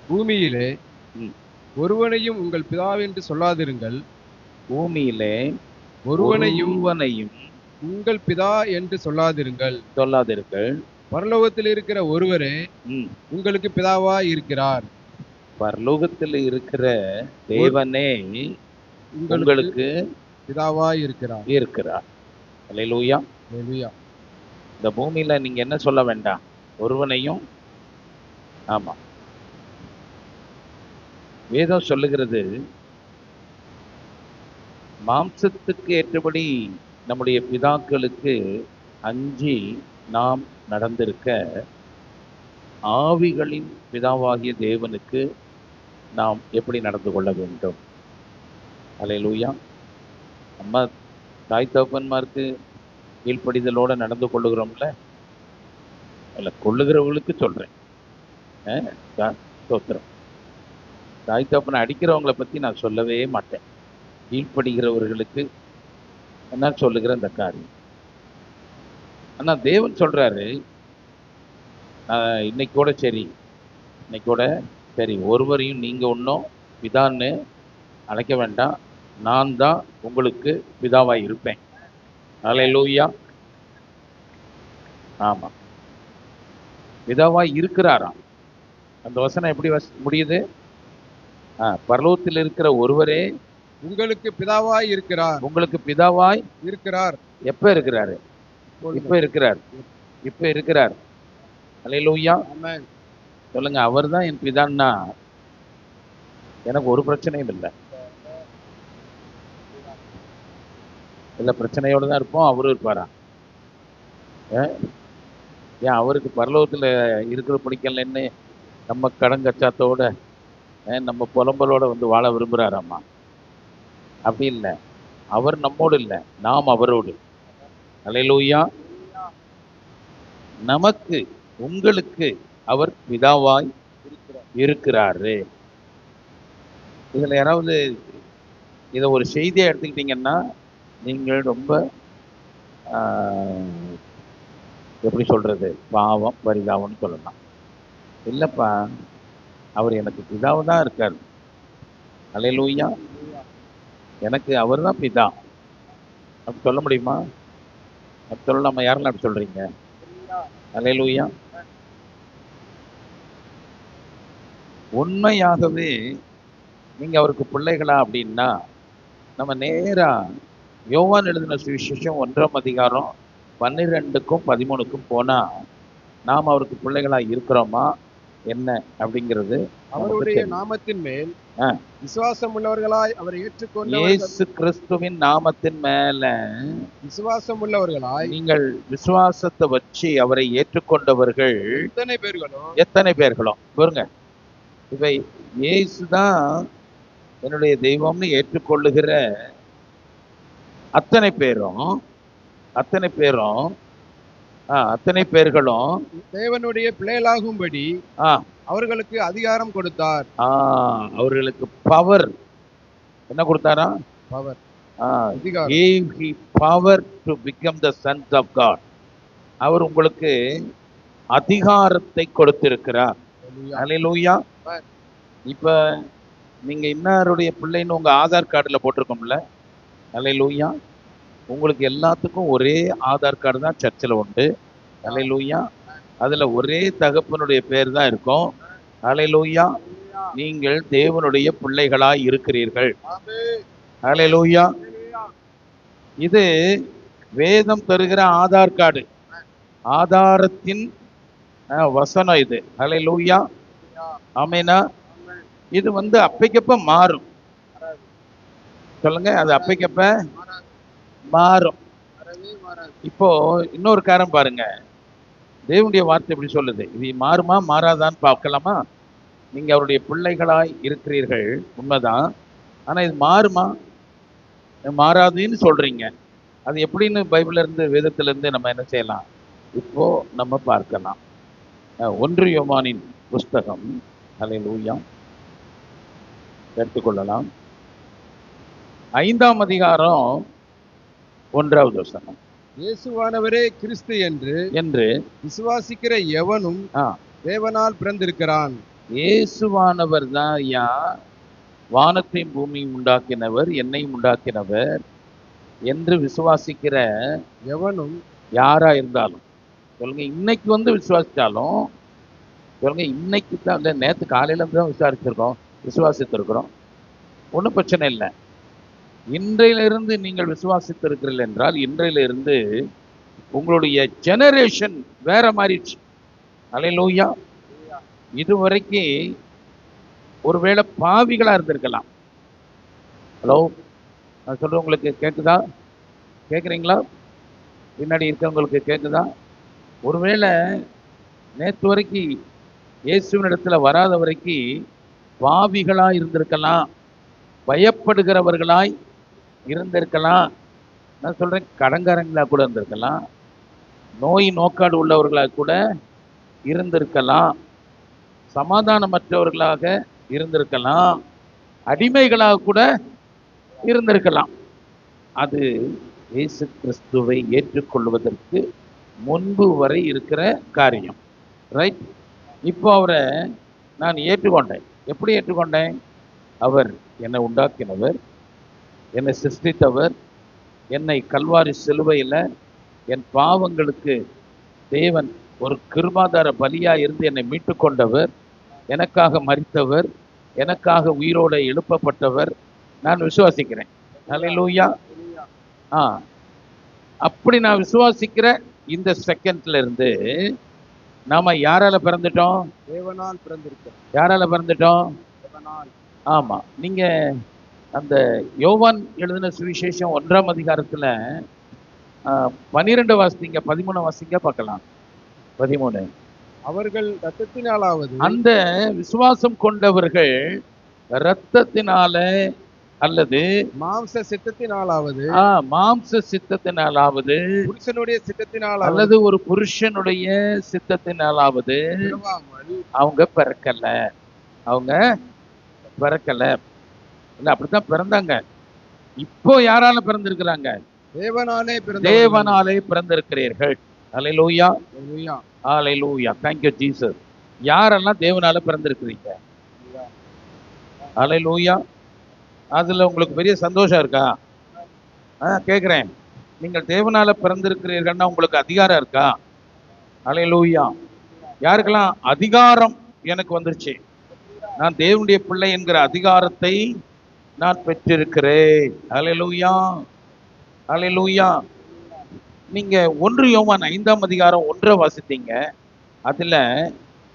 பூமியிலே ம். ஒருவனையும் உங்கள் பிதாவென்று சொல்லாதிருங்கள். பூமியிலே ஒருவனையும் ஒருவனையும் உங்கள் பிதா என்று சொல்லாதிருங்கள். சொல்லாதிருங்கள். பரலோகத்தில் இருக்கிற ஒருவரே ம். உங்களுக்கு பிதாவாய் இருக்கிறார். பரலோகத்தில் இருக்கிற தேவனே உங்களுக்கு உங்களுக்கு பிதாவாய் இருக்கிறார். இருக்கிறார். அல்லேலூயா. அல்லேலூயா. இந்த பூமியில நீங்க என்ன சொல்ல வேண்டாம், ஒருவனையும். ஆமா, வேதம் சொல்லுகிறது, மாம்சத்துக்கு ஏற்றபடி நம்முடைய பிதாக்களுக்கு அஞ்சி நாம் நடந்திருக்க, ஆவிகளின் பிதாவாகிய தேவனுக்கு நாம் எப்படி நடந்து கொள்ள வேண்டும். அல்லேலூயா. நம்ம தாய் தகப்பன்மாருக்கு கீழ்ப்படிதலோட நடந்து கொள்ளுகிறோம்ல, இல்லை கொள்ளுகிறவங்களுக்கு சொல்றேன். ஸ்தோத்திரம். தாய் தகப்பனை அடிக்கிறவங்களை பத்தி நான் சொல்லவே மாட்டேன். கீழ்ப்படுகிறவர்களுக்கு என்ன சொல்லுகிற இந்த காரியம். ஆனா தேவன் சொல்றாரு, இன்னைக்கு கூட சரி, ஒருவரையும் நீங்க ஒன்றும் பிதான்னு அழைக்க வேண்டாம், நான் தான் உங்களுக்கு பிதாவாய் இருப்பேன். அல்லேலூயா. ஆமா, பிதாவாய் இருக்கிறாராம். அந்த வசனம் எப்படி முடியுது? பரலோகத்தில் இருக்கிற ஒருவரே உங்களுக்கு பிதாவாய் இருக்கிறார். உங்களுக்கு பிதாவாய் இருக்கிறார். எப்ப இருக்கிறாரு? இப்ப இருக்கிறார். அல்லேலூயா. ஆமென். சொல்லுங்க, அவர் தான் என் பிதான்னா எனக்கு ஒரு பிரச்சனையும் இல்லை. பிரச்சனையோட தான் இருப்போம், அவரும் இருப்பாரா? ஏன் அவருக்கு பரலோகத்தில் இருக்கிற பிடிக்கலன்னு நம்ம கடங்கச்சாத்தோட நம்ம புலம்பலோட வந்து வாழ விரும்புகிறாராம்மா? அப்படி இல்லை. அவர் நம்மோடு இல்லை, நாம் அவரோடு. அல்லேலூயா. நமக்கு உங்களுக்கு அவர் பிதாவாய் இருக்கிறாரு. இதில் யாராவது இதை ஒரு செய்தியை எடுத்துக்கிட்டீங்கன்னா நீங்கள் ரொம்ப எப்படி சொல்றது, பாவம் பரிதாபம்னு சொல்லலாம். இல்லைப்பா, அவர் எனக்கு பிதாவை தான் இருக்கார். அல்லேலூயா. எனக்கு அவர் தான் பிதா அப்படி சொல்ல முடியுமா? அப்படி சொல்லலாமா? யாரெல்லாம் அப்படி சொல்றீங்க? அல்லேலூயா. உண்மையாகவே நீங்க அவருக்கு பிள்ளைகளா அப்படின்னா, நம்ம நேரா யோவான் எழுதின சுவிசேஷம் 1ஆம் அதிகாரம் 12க்கும் 13க்கும் போனா நாம் அவருக்கு பிள்ளைகளா இருக்கிறோமா என்ன அப்படிங்கிறது, அவருடைய நாமத்தின் மேல் விசுவாசம் உள்ளவர்களாய் அவரை ஏற்றுக்கொண்ட இயேசு கிறிஸ்துவின் நாமத்தின் மேல விசுவாசம் உள்ளவர்களாய் நீங்கள் விசுவாசத்தை வச்சு அவரை ஏற்றுக்கொண்டவர்கள் எத்தனை பேர்களும் பாருங்க. இப்ப இயேசுதான் என்னுடைய தெய்வம்னு ஏற்றுக்கொள்ளுகிற அத்தனை பேர்களும் தேவனுடைய பிள்ளைகளாகும்படி அவர்களுக்கு அதிகாரம் கொடுத்தார். அவர்களுக்கு பவர் என்ன கொடுத்தாரா? Power. gave he power to become the sons of God. அவர் உங்களுக்கு அதிகாரத்தை கொடுத்திருக்கிறார். அல்லேலூயா. இப்ப நீங்க இன்னாருடைய பிள்ளைன்னு உங்க ஆதார் கார்டுல போட்டிருக்கோம்ல. அல்லேலூயா. உங்களுக்கு எல்லாத்துக்கும் ஒரே ஆதார் கார்டு தான் சர்ச்சில் உண்டு. அல்லேலூயா. அதுல ஒரே தகப்பனுடைய பேர் தான் இருக்கும். அல்லேலூயா. நீங்கள் தேவனுடைய பிள்ளைகளாய் இருக்கிறீர்கள். அல்லேலூயா. இது வேதம் தருகிற ஆதார் கார்டு, ஆதாரத்தின் வசனம் இது. அல்லேலூயா. ஆமெனா. இது வந்து அப்பைக்கப்ப மாறும். சொல்லுங்க, அது அப்பைக்கப்ப மாறும். இப்போ இன்னொரு காரணம் பாருங்க, தேவனுடைய வார்த்தை எப்படி சொல்லுது, இது மாறுமா மாறாதான்னு பார்க்கலாமா? நீங்க அவருடைய பிள்ளைகளாய் இருக்கிறீர்கள், உண்மைதான். ஆனா இது மாறுமா? மாறாதுன்னு சொல்றீங்க. அது எப்படின்னு பைபிள்ல இருந்து வேதத்துல இருந்து நம்ம என்ன செய்யலாம்? இப்போ நம்ம பார்க்கலாம். 1 யோவானின் புஸ்தகம், அல்லேலூயா, எடுத்துக்கொள்ளலாம். 5ஆம் அதிகாரம் 1வது வசனம். இயேசுவானவரே கிறிஸ்து என்று விசுவாசிக்கிற எவனும் தேவனால் பிறந்திருக்கிறான். இயேசுவானவர் தான் ஐயா வானத்தையும் பூமியும் உண்டாக்கினவர், என்னையும் உண்டாக்கினவர் என்று விசுவாசிக்கிற எவனும் யாரா இருந்தாலும் சொல்லுங்க. இன்னைக்கு விசுவாசித்தாலும் சொல்லுங்க, இன்னைக்கு தான் இல்லை, நேற்று காலையில தான் விசுவாசித்திருக்கிறோம், ஒன்றும் பிரச்சனை இல்லை. இன்றையிலிருந்து நீங்கள் விசுவாசித்திருக்கிறீர்கள் என்றால் இன்றையிலிருந்து உங்களுடைய ஜெனரேஷன் வேற மாறிடுச்சு. அல்லேலூயா. இதுவரைக்கும் ஒருவேளை பாவிகளா இருந்திருக்கலாம். ஹலோ, நான் சொல்றேன், உங்களுக்கு கேட்குதா? கேட்குறீங்களா? பின்னாடி இருக்கிறவங்களுக்கு கேட்குதா? ஒருவேளை நேற்று வரைக்கும் இயேசுவின் இடத்துல வராத வரைக்கும் பாவிகளா இருந்திருக்கலாம், பயப்படுகிறவர்களாய் இருந்திருக்கலாம். நான் சொல்றேன், கடங்காரங்களா கூட இருந்திருக்கலாம், நோய் நோக்காடு உள்ளவர்களாக கூட இருந்திருக்கலாம், சமாதானமற்றவர்களாக இருந்திருக்கலாம், அடிமைகளாக கூட இருந்திருக்கலாம். அது இயேசு கிறிஸ்துவை ஏற்றுக்கொள்வதற்கு முன்பு வரை இருக்கிற காரியம். ரைட்? இப்போ அவரை நான் ஏற்றுக்கொண்டேன். எப்படி ஏற்றுக்கொண்டேன்? அவர் என்னை உண்டாக்கினவர், என்னை சிருஷ்டித்தவர், என்னை கல்வாரி சிலுவையில் என் பாவங்களுக்கு தேவன் ஒரு கிருபாதார பலியாக இருந்து என்னை மீட்டு கொண்டவர், எனக்காக மரித்தவர், எனக்காக உயிரோடு எழுப்பப்பட்டவர். நான் விசுவாசிக்கிறேன். அல்லேலூயா. அப்படி நான் விசுவாசிக்கிற இந்த செகண்ட்ல இருந்து நாம யாரால பிறந்துட்டோம்? தேவனால் பிறந்திருக்கிறோம். யாரால பிறந்துட்டோம்? தேவனால். ஆமா. நீங்க அந்த யோவான் எழுதின சுவிசேஷம் 1ஆம் அதிகாரத்துல 12 வாசிங்க, 13 வாசிங்க பார்க்கலாம். 13. அவர்கள் இரத்தத்தினாலாவது, அந்த விசுவாசம் கொண்டவர்கள் இரத்தத்தினால அல்லது மாம்ச சித்தத்தினாலாவது, மாம்ச சித்தத்தினாலாவது, புருஷனுடைய சித்தத்தினாலாவது அல்லது ஒரு புருஷனுடைய சித்தத்தினாலாவது அவங்க பிறக்கல. அவங்க பிறக்கல. இல்ல, அப்படித்தான் பிறந்தாங்க. இப்போ யாரால பிறந்திருக்கிறாங்க? தேவனாலே பிறந்திருக்கிறீர்கள். அல்லேலூயா. அல்லேலூயா. Thank you Jesus. யாரெல்லாம் தேவனால பிறந்திருக்கிறீங்க? அல்லேலூயா. அதுல உங்களுக்கு பெரிய சந்தோஷம் இருக்கா? கேட்குறேன். நீங்கள் தேவனால பிறந்திருக்கிறீர்கள்னா உங்களுக்கு அதிகாரம் இருக்கா? அல்லேலூயா. யாருக்கெல்லாம் அதிகாரம் எனக்கு வந்துருச்சு, நான் தேவனுடைய பிள்ளை என்கிற அதிகாரத்தை நான் பெற்றிருக்கிறேன். அல்லேலூயா. அல்லேலூயா. நீங்க 1 யோவான் 5ஆம் அதிகாரம் 1 வாசித்தீங்க. அதுல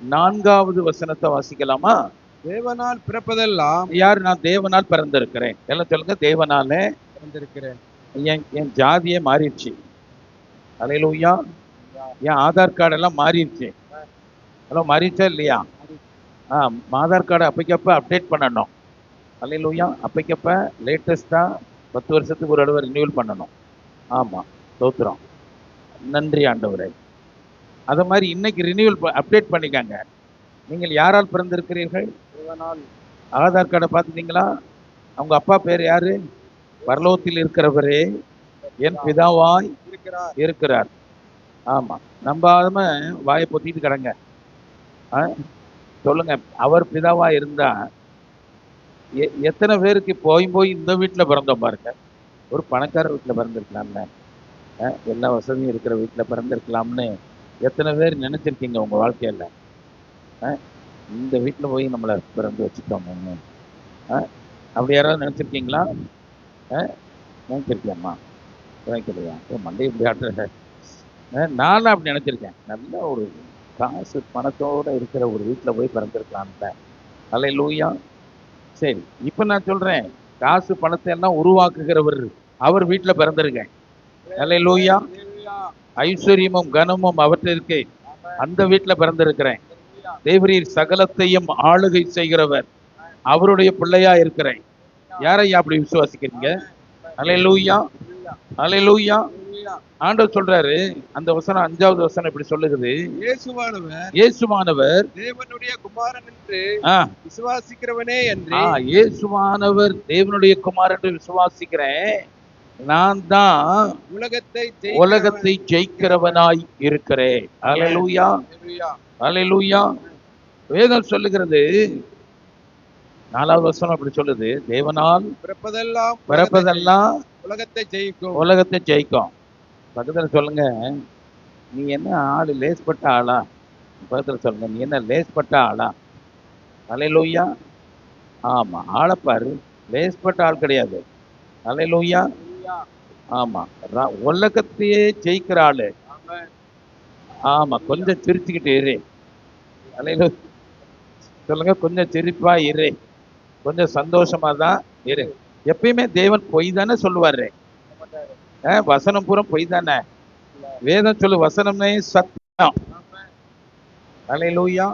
4வது வசனத்தை வாசிக்கலாமா? தேவனால் பிறப்பதெல்லாம் யார்? நான் தேவனால் பிறந்திருக்கிறேன். எல்லாம் சொல்லுங்க, தேவனாலே பிறந்திருக்கிறேன். என் ஜாதியே மாறிடுச்சு. அல்லேலூயா. என் ஆதார் கார்டு எல்லாம் மாறிடுச்சு. ஹலோ, மாறிடுச்சா இல்லையா? ஆதார் கார்டு அப்பைக்கப்ப அப்டேட் பண்ணணும். அல்லேலூயா. அப்பைக்கப்ப லேட்டஸ்டா 10 வருஷத்துக்கு ஒரு தடவை ரினியூவல் பண்ணணும். ஆமா, ஸ்தோத்திரம். நன்றி ஆண்டவரே. அத மாதிரி இன்னைக்கு ரினியூவல் அப்டேட் பண்ணிக்காங்க. நீங்கள் யாரால் பிறந்திருக்கிறீர்கள்? ஆதார் கார்டை பார்த்துட்டீங்களா? அவங்க அப்பா பேர் யாரு? பரலோகத்தில் இருக்கிறவரே என் பிதாவாய் இருக்கிறார். ஆமா, நம்பாம வாயை பொத்திட்டு கிடங்க. சொல்லுங்க, அவர் பிதாவா இருந்தா எத்தனை பேருக்கு போய் இந்த வீட்டுல பிறந்தோம் பாருங்க. ஒரு பணக்கார வீட்டுல பிறந்திருக்கலாம்ல, எல்லா வசதியும் இருக்கிற வீட்டுல பிறந்திருக்கலாம்னு எத்தனை பேர் நினைச்சிருக்கீங்க உங்க வாழ்க்கையில? இந்த வீட்டுல போய் நம்மளை பிறந்து வச்சுட்டோம் அப்படி யாராவது நினைச்சிருக்கீங்களா? நினைச்சிருக்கேம்மா? நினைக்கலையா? மண்டை இப்படி ஆட்டுற. நானும் அப்படி நினைச்சிருக்கேன். நல்ல ஒரு காசு பணத்தோட இருக்கிற ஒரு வீட்டுல போய் பிறந்திருக்கலாம்ல. அல்லேலூயா. சரி, இப்ப நான் சொல்றேன், காசு பணத்தை எல்லாம் உருவாக்குகிறவர் அவர் வீட்டுல பிறந்திருக்கேன். அல்லேலூயா. ஐஸ்வர்யமும் கனமும் அவற்றிற்கு அந்த வீட்டுல பிறந்திருக்கிறேன். தேவரீர் சகலத்தையும் ஆளுகை செய்கிறவர், அவருடைய பிள்ளையா இருக்கிறேன். யாரையா அப்படி விசுவாசிக்கிறீங்க? அல்லேலூயா. அல்லேலூயா. ஆண்டவர் சொல்றாரு, அந்த வசனம் 5வது வசனம் இப்படி சொல்லுகிறது, இயேசுவானவர் தேவனுடைய குமாரன் என்று விசுவாசிக்கிறவனே என்று. இயேசுவானவர் தேவனுடைய குமாரன் என்று விசுவாசிக்கிறேன். நான் தான் உலகத்தை ஜெயிக்கிறவனாய் இருக்கிறேன். அல்லேலூயா. அல்லேலூயா. வேதம் சொல்லுகிறது, 4வது வசனம் அப்படி சொல்லுது, தேவனால் பிறப்பதெல்லாம் உலகத்தை ஜெயிக்கும். பக்கத்துல சொல்லுங்க, நீ என்ன ஆளு லேஸ்பட்ட ஆளா? பக்கத்துல சொல்லுங்க, நீ என்ன லேஸ்பட்ட ஆளா? அல்லேலூயா. ஆமா, ஆளப்பாரு, லேஸ்பட்ட ஆள் கிடையாது. அல்லேலூயா. ஆமா, உலகத்தையே ஜெயிக்கிற ஆளு. ஆமா, கொஞ்சம் சிரிச்சுக்கிட்டு இரு. அல்லேலூயா. சொல்லுங்க, கொஞ்சம் சிரிப்பா இரு, கொஞ்சம் சந்தோஷமா தான் இரு. எப்பயுமே தேவன் பொய் தானே சொல்லுவாரு. வசனம் பூரா பொய் தானே. வேதம் சொல்லு, வசனமே சத்தியம். அல்லேலூயா.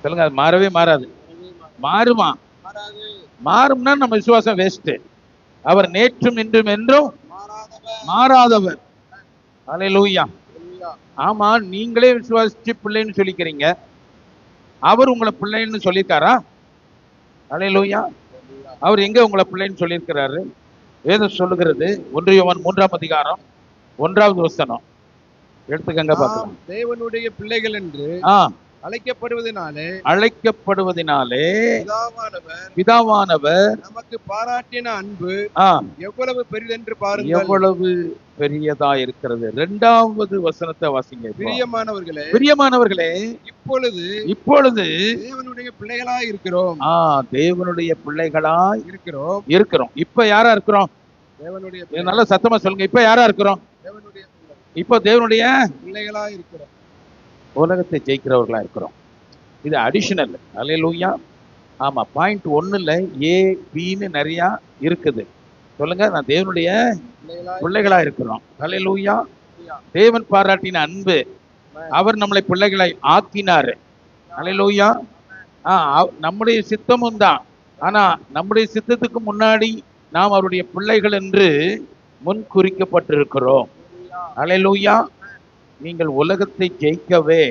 சொல்லுங்க, அது மாறவே மாறாது. மாறுமா? மாறும்னா நம்ம விசுவாசம் வேஸ்ட். அவர் நேற்றும் இன்றும் என்றும் மாறாதவர். அல்லேலூயா. ஆமா, நீங்களே விசுவாசிச்சு பிள்ளைன்னு சொல்லிக்கிறீங்க, அவர் உங்களை பிள்ளைன்னு சொல்லியிருக்காரா? அல்லேலூயா. அவர் எங்க உங்களை பிள்ளைன்னு சொல்லியிருக்கிறாரு? வேதம் சொல்லுகிறது, 1 யோவான் 3ஆம் அதிகாரம் 1வது வசனம் எடுத்துக்கங்க பார்க்கலாம். தேவனுடைய பிள்ளைகள் என்று அழைக்கப்படுவதினாலே பிதாவானவர் நமக்கு பாராட்டின அன்பு எவ்வளவு பெரிதென்று பாருங்கள். எவ்வளவு பெரியதா இருக்கிறது. 2வது வசனத்தை வாசிங்க. பிரியமானவர்களே, இப்பொழுது தேவனுடைய பிள்ளைகளாய் இருக்கிறோம். தேவனுடைய பிள்ளைகளாய் இருக்கிறோம். இப்ப யாரா இருக்கிறோம்? தேவனுடைய. நல்ல சத்தமா சொல்லுங்க, இப்ப யாரா இருக்கிறோம்? இப்ப தேவனுடைய பிள்ளைகளாய் இருக்கிறோம். உலகத்தை ஜெயிக்கிறவர்களா இருக்கிறோம். இது அடிஷனல். அல்லேலூயா. ஆமா, பாயிண்ட் 1ல ஏ பின்னு நிறைய இருக்குது. சொல்லுங்க, நான் தேவனுடைய பிள்ளைகளா இருக்கிறோம். அல்லேலூயா. தேவன் பாராட்டின அன்பு, அவர் நம்மளை பிள்ளைகளை ஆக்கினாரு. அல்லேலூயா. நம்முடைய சித்தமும் தான். ஆனா நம்முடைய சித்தத்துக்கு முன்னாடி நாம் அவருடைய பிள்ளைகள் என்று முன் குறிக்கப்பட்டிருக்கிறோம். அல்லேலூயா. நீங்கள் உலகத்தை ஜெயிக்கவே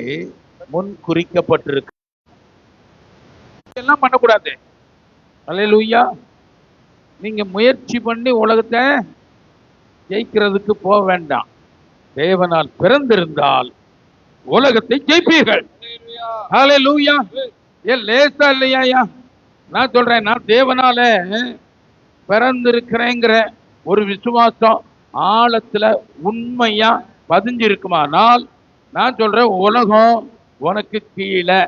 முன் குறிக்கப்பட்டிருக்கு. எல்லாம் பண்ணக்கூடாது. அல்லேலூயா. நீங்க முயற்சி பண்ணி உலகத்தை ஜெயிக்கிறதுக்கு போக வேண்டாம். தேவனால் பிறந்திருந்தால் உலகத்தை ஜெயிப்பீர்கள். அல்லேலூயா. லேசா இல்லையா? நான் சொல்றேன், நான் தேவனால பிறந்திருக்கிறேங்கிற ஒரு விசுவாசம் ஆழத்துல உண்மையா பதிஞ்சிருக்குமானால், நான் சொல்றேன், உலகம் உனக்கு கீழே.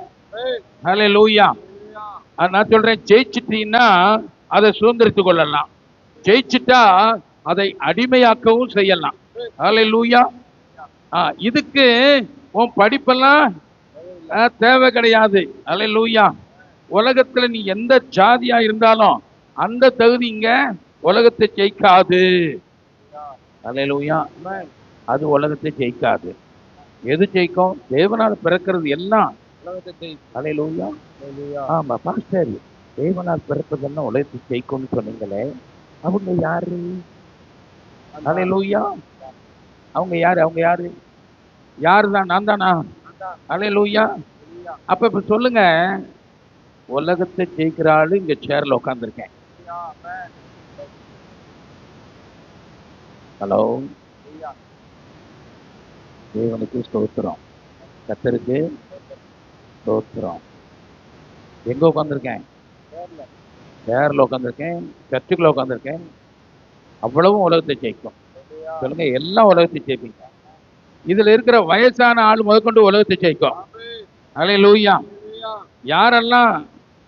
அல்லேலூயா. நான் சொல்றேன், ஜெயிச்சிட்டீங்கன்னா அதை சுதந்திரித்து கொள்ளலாம், ஜெயிச்சிட்டா அதை அடிமையாக்கவும் செய்யலாம். அல்லேலூயா. இதுக்கு உன் படிப்பெல்லாம் தேவை கிடையாது. அல்லேலூயா. உலகத்துல நீ எந்த ஜாதியா இருந்தாலும் அந்த தகுதி இங்க உலகத்தை ஜெயிக்காது. அல்லேலூயா. அது உலகத்தை ஜெயிக்காது. எது ஜெயிக்கும்? தேவனால் பிறக்கிறது எல்லாம் உலகத்தை. அல்லேலூயா. ஆமா பாஸ்டர், தேவனால் பிறப்பதெல்லாம் உலகத்தை ஜெயிக்கும்னு சொன்னீங்களே, அவங்க யாரு? அல்லேலூயா. அவங்க யாரு? யாருதான்? நான் தானா? அல்லேலூயா. அப்ப இப்ப சொல்லுங்க, உலகத்தை ஜெயிக்கிற ஆளு இங்க சேர்ல உட்கார்ந்துருக்கேன். ஹலோ, தேவனுக்கு ஸ்தோத்திரம், கர்த்தருக்கு ஸ்தோத்திரம். எங்க உட்காந்துருக்கேன்? சேர்ல உட்காந்துருக்கேன், சர்ச்சுக்குள்ள உட்காந்துருக்கேன். அவ்வளவும் உலகத்தை ஜெயிக்கும். சொல்லுங்க, எல்லாம் உலகத்தை ஜெயிப்பீங்க. இதுல இருக்கிற வயசான ஆள் முதற்கொண்டு உலகத்தை ஜெயிக்கும். அல்லேலூயா. யாரெல்லாம்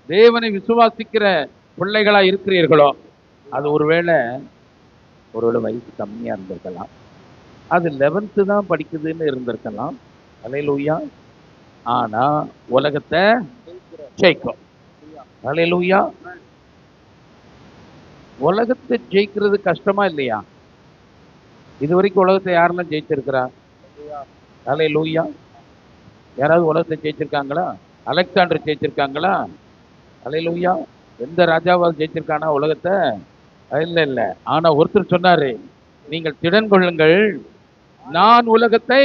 தேவனை விசுவாசிக்கிற பிள்ளைகளா இருக்கிறீர்களோ, அது ஒருவேளை வயசு கம்மியா இருந்திருக்கலாம், அது 11th தான் படிக்குதுன்னு இருந்திருக்கலாம். அல்லேலூயா. ஆனா உலகத்தை ஜெயிக்கும். அல்லேலூயா. உலகத்தை ஜெயிக்கிறது கஷ்டமா இல்லையா? இது வரைக்கும் உலகத்தை யாரெல்லாம் ஜெயிச்சிருக்கிறா? அல்லேலூயா. யாராவது உலகத்தை ஜெயிச்சிருக்காங்களா? அலெக்சாண்டர் ஜெயிச்சிருக்காங்களா? அல்லேலூயா. எந்த ராஜாவாவது ஜெயிச்சிருக்கானா உலகத்தை? இல்ல. ஆனா ஒருத்தர் சொன்னாரு, நீங்கள் திடன் கொள்ளுங்கள், நான் உலகத்தை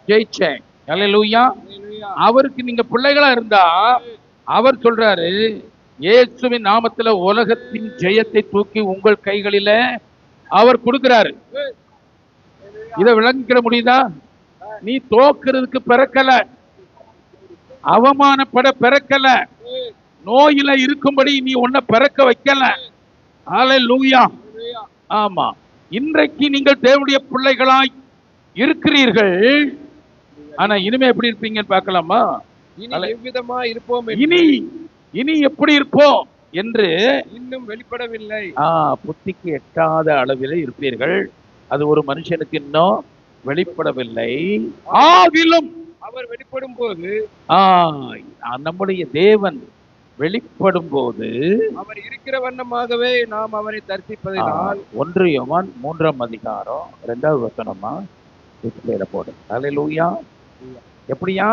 ஜெயிச்சேன். அல்லேலூயா. அவருக்கு நீங்க பிள்ளைகளா இருந்தா அவர் சொல்றாரு, இயேசுவின் நாமத்துல உலகத்தின் ஜெயத்தை தூக்கி உங்கள் கைகளில அவர் கொடுக்கிறாரு. இதை விளங்கிக்கிற முடியுதா? நீ தோக்கிறதுக்கு பிறக்கல, அவமானப்பட பிறக்கல, நோயில இருக்கும்படி நீ உன்னை பிறக்க வைக்கல. அல்லேலூயா. ஆமா, இன்றைக்கு நீங்கள் தேவனுடைய பிள்ளைகளாய் இருக்கிறீர்கள். ஆனா இனிமே எப்படி இருப்பீங்கன்னு பார்க்கலாமா? இனி எப்படி இருப்போம் என்று இன்னும் வெளிப்படவில்லை. புத்திக்கு எட்டாத அளவில் இருப்பீர்கள். அது ஒரு மனுஷனுக்கு இன்னும் வெளிப்படவில்லை. ஆகிலும் அவர் வெளிப்படும் போது, நம்முடைய தேவன் வெளிப்படும் போது அவர் இருக்கிற வண்ணமாகவே நாம் அவரை தரிசிப்பதினால். 1 யோவான் 3ஆம் அதிகாரம் 2வது வசனமா டிஸ்பிளேல போடு. அல்லேலூயா. எப்படியா?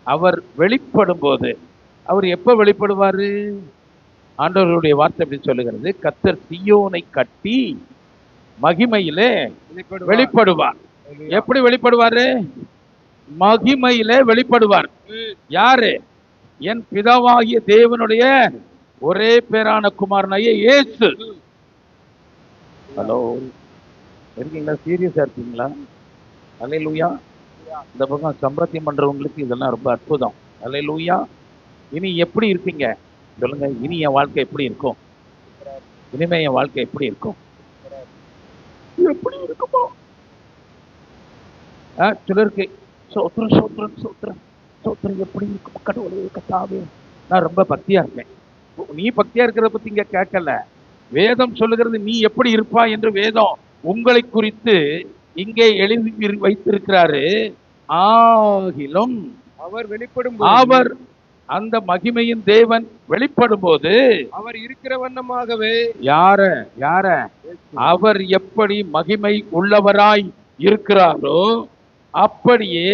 அவர் வெளிப்படும் போது, அவர் எப்ப வெளிப்படுவாரு? ஆண்டவருடைய வார்த்தை எப்படி சொல்லுகிறது? கர்த்தர் சீயோனை கட்டி மகிமையிலே வெளிப்படுவார். எப்படி வெளிப்படுவாரு? மகிமையிலே வெளிப்படுவார். யாரு? என் பிதாவாகிய தேவனுடைய ஒரே பேரான குமாரனாகிய இயேசு. ஹலோ, இருக்கீங்களா? சீரியஸா இருக்கீங்களா? அல்லேலூயா. இந்த பக்கம் சம்பிரத்தியம் பண்றவங்களுக்கு இதெல்லாம் ரொம்ப அற்புதம். அல்லேலூயா. இனி எப்படி இருப்பீங்க சொல்லுங்க? இனி என் வாழ்க்கை எப்படி இருக்கும்? இனிமே என் வாழ்க்கை எப்படி இருக்கும்? எப்படி இருக்குமோ? சிலருக்கு சோத்திரம் சோத்திரம் சோத்திரம் சோத்திரம் எப்படி இருக்கும் கடவுளே கத்தாவே, நான் ரொம்ப பக்தியா இருக்கேன். நீ பக்தியா இருக்கிறத பத்தி இங்க கேட்கல. வேதம் சொல்லுகிறது நீ எப்படி இருப்பா என்று வேதம் உங்களை குறித்து இங்கே எழுதி வைத்திருக்கிறாரு. ஆகிலும் அவர் வெளிப்படும், அவர் அந்த மகிமையின் தேவன் வெளிப்படும் போது அவர் இருக்கிற வண்ணமாகவே. யார அவர் எப்படி மகிமை உள்ளவராய் இருக்கிறாரோ அப்படியே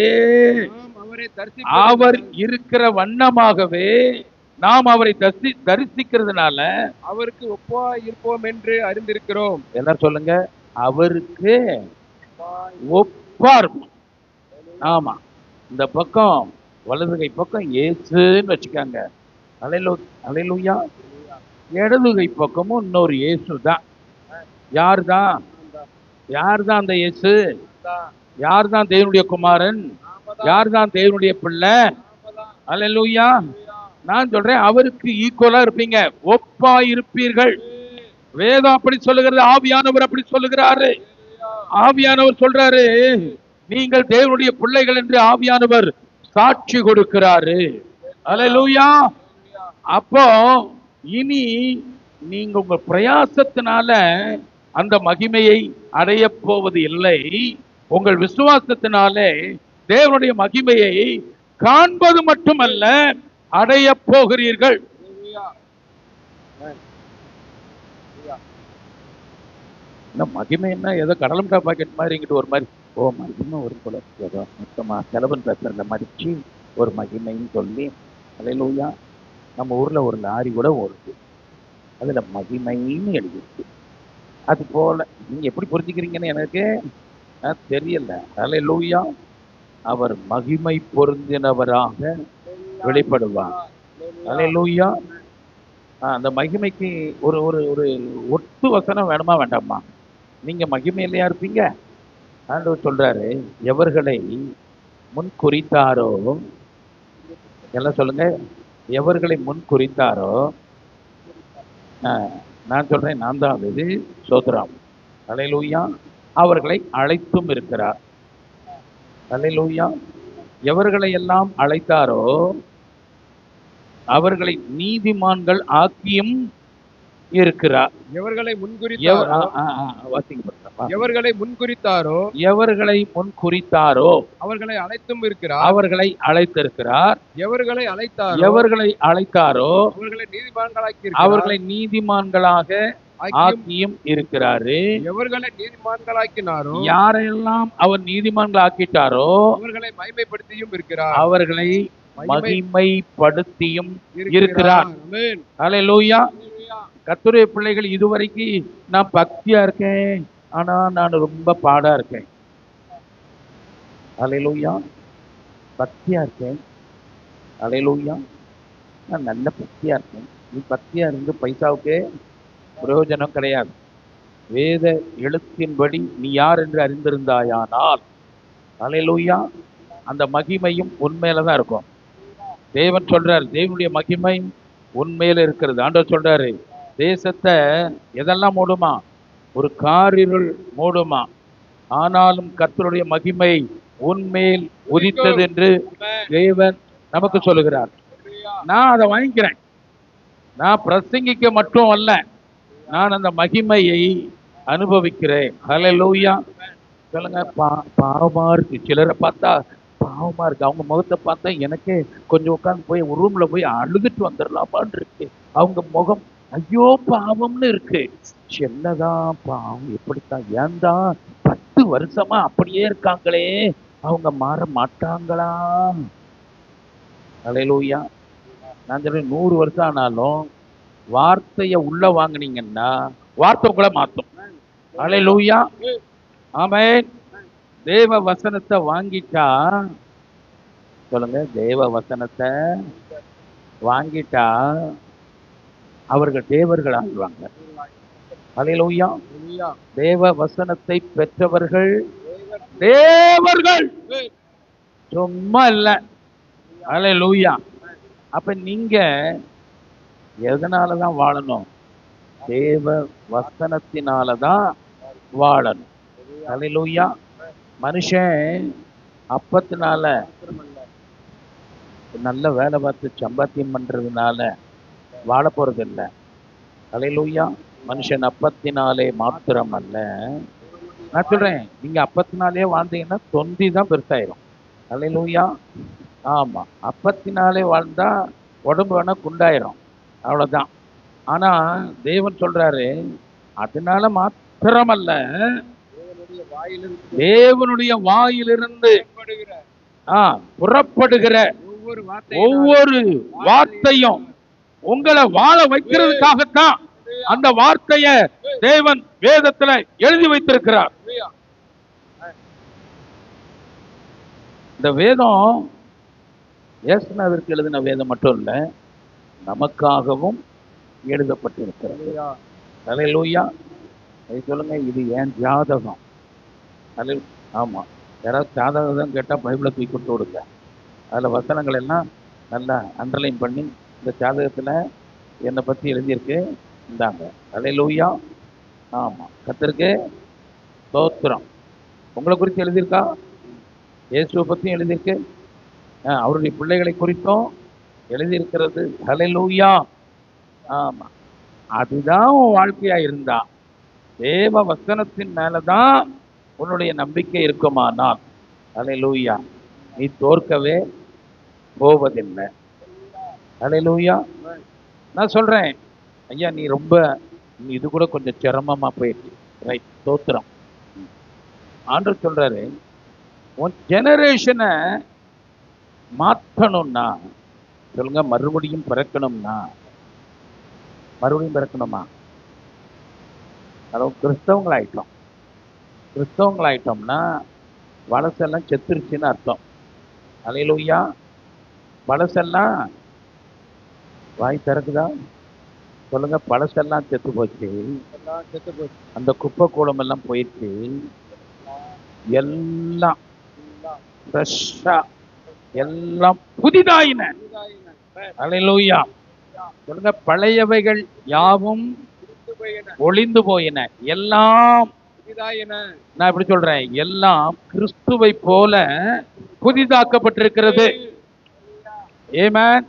அவர் இருக்கிற வண்ணமாகவே நாம் அவரை தரிசிக்கிறதுனால அவருக்கு ஒப்பா இருப்போம் என்று அறிந்திருக்கிறோம். என்ன சொல்லுங்க? அவருக்கு ஒப்பா இருக்கும். ஆமா, இந்த பக்கம் வலதுகை பக்கம் இயேசுன்னு வச்சுக்காங்க. அல்லேலூயா. இடதுகை பக்கமும் இன்னொரு இயேசு தான். யார் தான் அந்த இயேசு? யார் தான் தேவனுடைய குமாரன்? யார் தான் தேவனுடைய பிள்ளை? அல்லேலூயா. நான் சொல்றேன், அவருக்கு ஈக்குவலா இருப்பீங்க, ஒப்பா இருப்பீர்கள். வேதம் அப்படி சொல்லுகிறது, ஆவியானவர் அப்படி சொல்லுகிறாரு. ஆவியானவர் சொல்றாரு, நீங்கள் தேவனுடைய பிள்ளைகள் என்று ஆவியானவர் சாட்சி கொடுக்கிறாரு. அல்லேலூயா. அப்போ இனி நீங்க உங்க பிரயாசத்தினால அந்த மகிமையை அடைய போவது இல்லை. உங்கள் விசுவாசத்தினாலே தேவனுடைய மகிமையை காண்பது மட்டுமல்ல, அடைய போகிறீர்கள். இந்த மகிமை என்ன ஏதோ கடலம்டா பாக்கெட் மாதிரி இங்கிட்டு ஒரு மாதிரி, ஓ மகிமை ஒரு போல ஏதோ மொத்தமா செலவன் பேசுறத மதிச்சு ஒரு மகிமைன்னு சொல்லி. அல்லேலூயா. நம்ம ஊர்ல ஒரு லாரி கூட ஓடுது, அதுல மகிமைன்னு எழுதிருக்கு. அது போல நீங்க எப்படி புரிஞ்சுக்கிறீங்கன்னு எனக்கு தெரியல. அல்லேலூயா. அவர் மகிமை பொருந்தினவராக வெளிப்படுவார். அல்லேலூயா. அந்த மகிமைக்கு ஒரு ஒரு ஒரு ஒட்டு வசனம் வேணுமா வேண்டாமா? நீங்க மகிமையிலையா இருப்பீங்க? ஆண்டவர் சொல்றாரு, எவர்களை முன் குறித்தாரோ, எல்லாம் சொல்லுங்க, எவர்களை முன் குறித்தாரோ, நான் சொல்றேன், நான் தான் அது சோத்ராம். அல்லேலூயா. அவர்களை அழைத்தும் இருக்கிறார். அல்லேலூயா. எவர்களை எல்லாம் அழைத்தாரோ அவர்களை நீதிமான்கள் ஆக்கியும் இருக்கிறார். எவர்களை முன்குறித்தாரோ அவர்களை அழைத்தும் இருக்கிறார். அவர்களை அழைத்திருக்கிறார். எவர்களை அழைத்தாரோ அவர்களை நீதிமான்களாக ஆக்கியும் இருக்கிறாரு. எவர்களை நீதிமான்களாக்கினாரோ, யாரெல்லாம் அவர் நீதிமான்கள் ஆக்கிட்டாரோ அவர்களை மகிமைப்படுத்தியும் இருக்கிறார். அவர்களை மகிமைப்படுத்தியும் இருக்கிறார். அல்லேலூயா. கர்த்தருடைய பிள்ளைகள், இதுவரைக்கும் நான் பக்தியா இருக்கேன், ஆனா நான் ரொம்ப பாடா இருக்கேன். அல்லேலூயா. பக்தியா இருக்கேன். அல்லேலூயா. நான் நல்ல பக்தியா இருக்கேன். நீ பக்தியா இருந்து பைசாவுக்கே பிரயோஜனம் கிடையாது. வேத எழுத்தின்படி நீ யார் என்று அறிந்திருந்தாயானால், அல்லேலூயா, அந்த மகிமையும் உண்மையில தான் இருக்கும். தேவன் சொல்றாரு, தேவனுடைய மகிமை உண்மையில இருக்கிறது. ஆண்டவர் சொல்றாரு, தேசத்தை எதெல்லாம் மூடுமா? ஒரு காரிருள் மூடுமா, ஆனாலும் கர்த்தருடைய மகிமை உண்மையில் உதித்தது என்று தேவன் நமக்கு சொல்லுகிறார். நான் அதை வாங்கிக்கிறேன். நான் பிரசங்கிக்க மட்டும் அல்ல, நான் அந்த மகிமையை அனுபவிக்கிறேன். ஹல்லேலூயா. சொல்லுங்க. பாவமா இருக்கு. சிலரை பார்த்தா பாவமா இருக்கு. அவங்க முகத்தை பார்த்தா எனக்கே கொஞ்சம் உட்காந்து போய் ஒரு ரூம்ல போய் அழுதுட்டு வந்துடலாமான்னு இருக்கு. அவங்க முகம் ஐயோ பாவம்னு இருக்கு. என்னதான் பாவம், எப்படித்தான், ஏன்தான் 10 வருஷமா அப்படியே இருக்காங்களே, அவங்க மாற மாட்டாங்களா? ஹல்லேலூயா. நான் சொல்றேன், 100 வருஷம் ஆனாலும் வார்த்தைய உள்ள வாங்கினீங்கன்னா வார்த்தை கூட மாத்தும். ஹல்லேலூயா. ஆமென். தேவ வசனத்தை வாங்கிட்டா, சொல்லுங்க, தேவ வசனத்தை வாங்கிட்டா அவர்கள் தேவர்கள் ஆகுவாங்க. ஹல்லேலூயா. தேவ வசனத்தை பெற்றவர்கள் தேவர்கள், சும்மா இல்ல. ஹல்லேலூயா. அப்ப நீங்க எதனாலதான் வாழணும்? தேவ வசனத்தினாலதான் வாழணும். ஹல்லேலூயா. மனுஷன் அப்பத்தினால நல்ல வேலை பார்த்து சம்பாத்தியம் பண்றதுனால வாழ போறது இல்லை. ஹல்லேலூயா. மனுஷன் அப்பத்தினாலே மாத்திரம் அல்ல. நான் சொல்றேன், நீங்க அப்பத்தினாலே வாழ்ந்தீங்கன்னா தொந்தி தான் பெருசாயிரும். ஹல்லேலூயா. ஆமா, அப்பத்தினாலே வாழ்ந்தா உடம்பு வேணா குண்டாயிரும், அவ்வளவுதான். ஆனா தேவன் சொல்றாரு, அதனால மாத்திரமல்ல, தேவனுடைய வாயிலிருந்து புறப்படுகிற ஒவ்வொரு வார்த்தையும் உங்களை வாழ வைக்கிறதுக்காகத்தான் அந்த வார்த்தைய தேவன் வேதத்துல எழுதி வைத்திருக்கிறார். இந்த வேதம் இயேசுநாதருக்கு எழுதின வேதம் மட்டும் இல்ல, நமக்காகவும் எழுதப்பட்டிருக்கிறது. ஹல்லேலூயா. சொல்லுங்க, இது ஏன் ஜாதகம்? ஆமா, யாராவது ஜாதகம் கேட்டா பைபிளை தூக்கி கொடுத்து விடுங்க. அதுல வசனங்கள் எல்லாம் நல்லா அண்டர்லைன் பண்ணி, இந்த ஜாதகத்துல என்னை பத்தி எழுதியிருக்கு, இந்தாங்க. ஹல்லேலூயா. ஆமா, கர்த்தருக்கு ஸ்தோத்திரம். உங்களை குறித்து எழுதியிருக்கா? இயேசுவை பத்தியும் எழுதியிருக்கு, அவருடைய பிள்ளைகளை குறித்தும் எழுதியிருக்கிறது. ஹல்லேலூயா. ஆமா, அதுதான் உன் வாழ்க்கையா இருந்தா, தேவ வசனத்தின் மேலதான் உன்னுடைய நம்பிக்கை இருக்குமானால், ஹல்லேலூயா, நீ தோற்கவே போவதில்லை. ஹல்லேலூயா. நான் சொல்றேன், ஐயா நீ ரொம்ப இது கூட கொஞ்சம் சிரமமா போயிடுச்சு. ரைட், ஸ்தோத்திரம். ஆண்டவர் சொல்றாரு, உன் ஜெனரேஷனை மாற்றணும்னா, சொல்லுங்க, மறுபடியும் பிறக்கணும்னா, மறுபடியும் பிறக்கணுமா? அதாவது கிறிஸ்தவங்களாயிட்டோம்னா வலசெல்லாம் செத்துருச்சுன்னு அர்த்தம். ஹல்லேலூயா. பழசெல்லாம் வாய் திறக்குதா? சொல்லுங்க, பழசெல்லாம் செத்து போச்சு. அந்த குப்பை கூடம் எல்லாம் போயிடுச்சு. எல்லாம் ஃப்ரெஷ்ஷா, எல்லாம் புதிதாயின. ஹல்லேலூயா. சொல்லுங்க, பழையவைகள் யாவும் ஒளிந்து போயின, எல்லாம். நான் எப்படி சொல்றேன், எல்லாம் கிறிஸ்துவை போல புதிதாக்கப்பட்டிருக்கிறது. ஆமென்.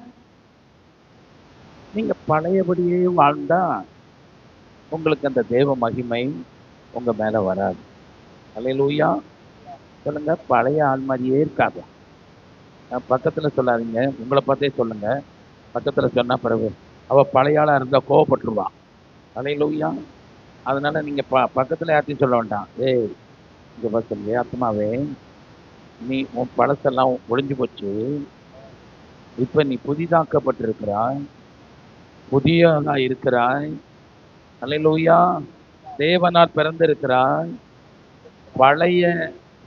நீங்க பழையபடியே வாழ்ந்தா உங்களுக்கு அந்த தேவ மகிமை உங்க மேல வராது. ஹல்லேலூயா. சொல்லுங்க, பழைய ஆள் மாதிரியே இருக்காது. பக்கத்துல சொல்லாதீங்க, உங்களை பார்த்தே சொல்லுங்க. பக்கத்துல சொன்னா பிறகு அவ பழைய ஆளா இருந்தா கோவப்பட்டுருவா. ஹல்லேலூயா. அதனால நீங்க பக்கத்துல யார்த்தையும் சொல்ல வேண்டாம். ஏய், இங்க பக்கத்துல ஆத்மாவே, நீ உன் பழசெல்லாம் ஒளிஞ்சு போச்சு, இப்ப நீ புதிதாக்கப்பட்டிருக்கிறாய், புதியதா இருக்கிறாய். ஹல்லேலூயா. தேவனால் பிறந்திருக்கிறாய்.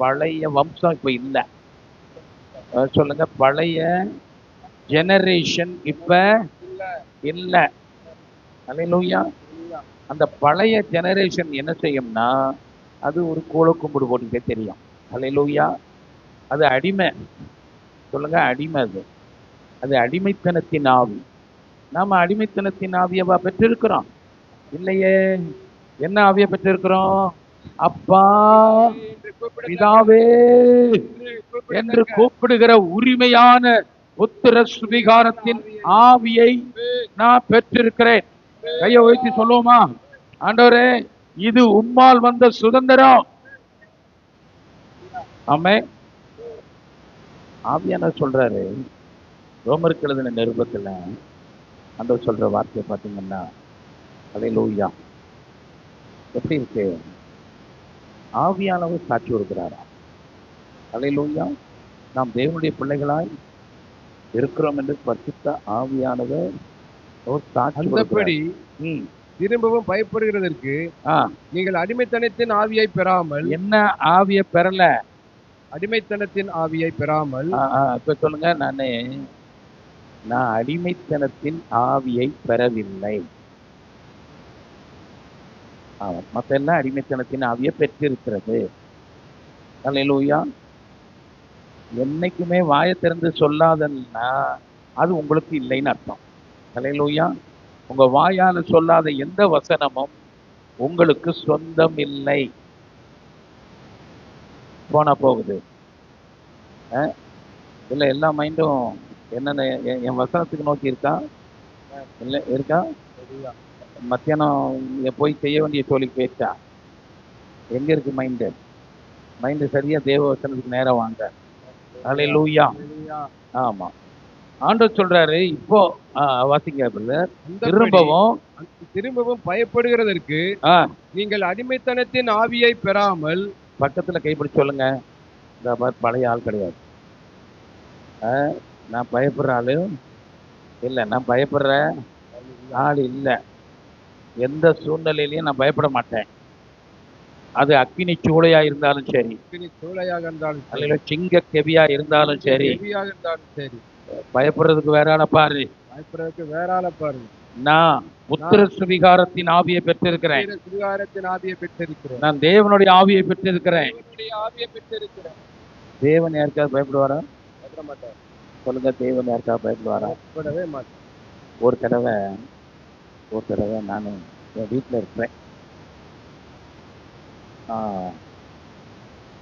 பழைய வம்சம் இப்ப இல்லை. சொல்லுங்க, பழைய ஜெனரேஷன் இப்ப இல்ல. அல்லேலூயா. அந்த பழைய ஜெனரேஷன் என்ன செய்யும்னா, அது ஒரு கோல கும்பிடு போட்டுக்கிட்டே தெரியும். அல்லேலூயா. அது அடிமை. சொல்லுங்க, அடிமை. அது அடிமைத்தனத்தின் ஆவி. நாம அடிமைத்தனத்தின் ஆவியவா பெற்றிருக்கிறோம்? இல்லையே. என்ன ஆவியை பெற்றிருக்கிறோம்? அப்பா, பிதாவே என்று கூப்பிடுகிற உரிமையான புத்திர சுவிகாரத்தின் ஆவியை நான் பெற்றிருக்கிறேன். கையை உயர்த்தி சொல்லுவோமா? ஆண்டவரே, இது உம்மால் வந்த சுதந்திரம். ஆமே. ஆவியானவர் சொல்றாரு ரோமருக்கு எழுதின நிருபத்துல, ஆண்டவர் சொல்ற வார்த்தையை பார்த்தீங்கன்னா, அல்லேலூயா, எப்படி இருக்கு? ஆவியானவர் சாட்சி கொடுக்கிறாரா? அல்லேலூயா. நாம் தேவனுடைய பிள்ளைகளாய் இருக்கிறோம் என்று பரிசுத்த ஆவியானவர் ஒரு சாட்சி கொடுக்கிறார். திரும்பவும் பயப்படுகிறதற்கு நீங்கள் அடிமைத்தனத்தின் ஆவியை பெறாமல். என்ன ஆவியை பெறல? அடிமைத்தனத்தின் ஆவியை பெறாமல். இப்ப சொல்லுங்க, நான் அடிமைத்தனத்தின் ஆவியை பெறவில்லை. மத்த எல்லாம் அடிமைத்தனத்தின் ஆவியை பெற்றிருக்கிறது. அல்லேலூயா. என்னைக்குமே வாயை திறந்து சொல்லாதன்னா அது உங்களுக்கு இல்லைன்னு அர்த்தம். அல்லேலூயா. உங்க வாயால சொல்லாத எந்த வசனமும் உங்களுக்கு சொந்தம் இல்லை. போனா போகுது. இல்லை, எல்லா மைண்டும் என்னென்ன என் வசனத்துக்கு நோக்கி இருக்கா? இல்லை, இருக்கா? மத்தியானம் போய் செய்ய வேண்டிய தோழிக்கு போயிட்டா? எங்க இருக்கு மைண்டு? மைண்டு சரியா தேவ வசனத்துக்கு நேரம் வாங்க. அல்லேலூயா. ஆமா. ஆண்டவர் சொல்றாரு இப்போ, வாசிங்க பிரதர். திரும்பவும் பயப்படுகிறதற்கு நீங்கள் அடிமைத்தனத்தின் ஆவியை பெறாமல். பக்கத்துல கைப்பிடி சொல்லுங்க. இந்த பழைய ஆள் கிடையாது. நான் பயப்படுற ஆளு இல்லை. நான் பயப்படுற ஆள் இல்லை. எந்த சூழ்நிலையிலையும் நான் பயப்பட மாட்டேன். அது அக்கினி சூளையா இருந்தாலும் சரி, சிங்க கெவியா இருந்தாலும் சரி, பயப்படுறதுக்கு வேற ஆள பாரு. நான் புத்திர சுவிகாரத்தின் ஆவியை பெற்றிருக்கிறேன். நான் தேவனுடைய ஆவியை பெற்றிருக்கிறேன். தேவன் யாருக்காவது பயப்படுவாரா? சொல்லுங்க, தேவன் யாருக்காவது பயப்படுவாரா? ஒரு தடவை நான் என் வீட்டில் இருக்கிறேன்.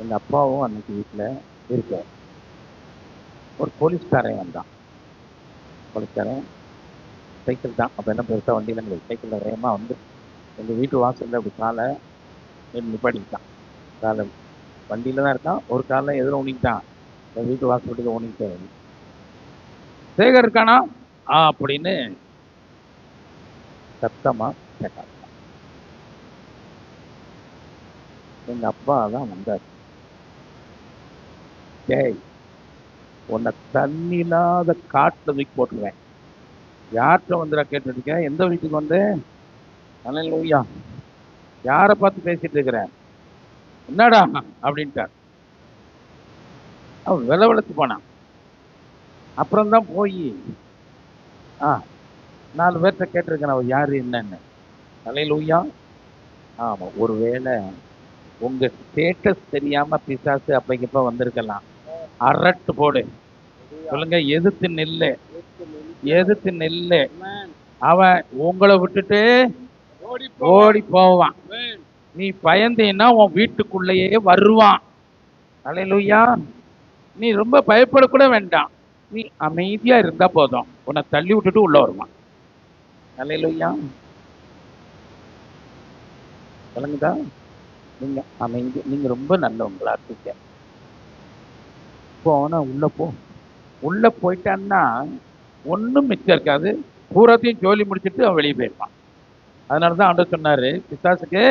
எங்கள் அப்பாவும் அன்னைக்கு வீட்டில் இருக்க. ஒரு போலீஸ்காரன் வந்தான். போலீஸ்காரன் சைக்கிள் தான். அப்போ என்ன பெருசாக வண்டியில் எங்களுக்கு சைக்கிளில் வேகமாக வந்து எங்கள் வீட்டு வாசலில் அப்படி காலை நிப்பாட்டிக்கிட்டான். காலை வண்டியில் தான் இருக்கான். ஒரு காலில் எதில் ஊனிக்கிட்டான். எங்கள் வீட்டு வாசலுக்கு ஊனிக்கிட்டேன். சேகர் இருக்கானா அப்படின்னு சத்தமாக கேட்டான். எங்க அப்பா தான் வந்தார். டேய், உன்னை தண்ணி இல்லாத காட்டுல தூக்கி போட்டுருவேன். யார்கிட்ட வந்துடா கேட்டுருக்கேன்? எந்த வீட்டுக்கு வந்து? அல்லேலூயா. யாரை பார்த்து பேசிட்டு இருக்கிறேன்? என்னடா அப்படின்ட்டார். அவன் விளவெடுத்து போனான். அப்புறம்தான் போய் 4 பேர்கிட்ட கேட்டிருக்கேன் அவர் யாரு என்னன்னு. அல்லேலூயா. ஆமா, ஒருவேளை உங்க ஸ்டேட்டஸ் தெரியாம பிசாசு அப்பைக்கப்ப வந்திருக்கலாம். அரட்டு போடு. சொல்லுங்க, எதிர்த்து நில்லு. எதிர்த்து நில்லு. அவன் உங்களை விட்டுட்டு ஓடி போவான். நீ பயந்தீன்னா உன் வீட்டுக்குள்ளேயே வருவான். அல்லேலூயா. நீ ரொம்ப பயப்படக்கூட வேண்டாம். நீ அமைதியா இருந்தா போதும். உன்னை தள்ளி விட்டுட்டு உள்ள வருவான். அல்லேலூயா. சொல்லுங்கதா. நீங்க அமைதி. நீங்க ரொம்ப நல்லவங்களா இருக்கீங்க. போனா உள்ள போயிட்டான்னா ஒன்றும் மிச்சம் இருக்காது. பூராத்தையும் ஜோலி முடிச்சுட்டு அவன் வெளியே போயிருப்பான். அதனாலதான் ஆண்டவர் சொன்னாரு, பிசாசுக்கு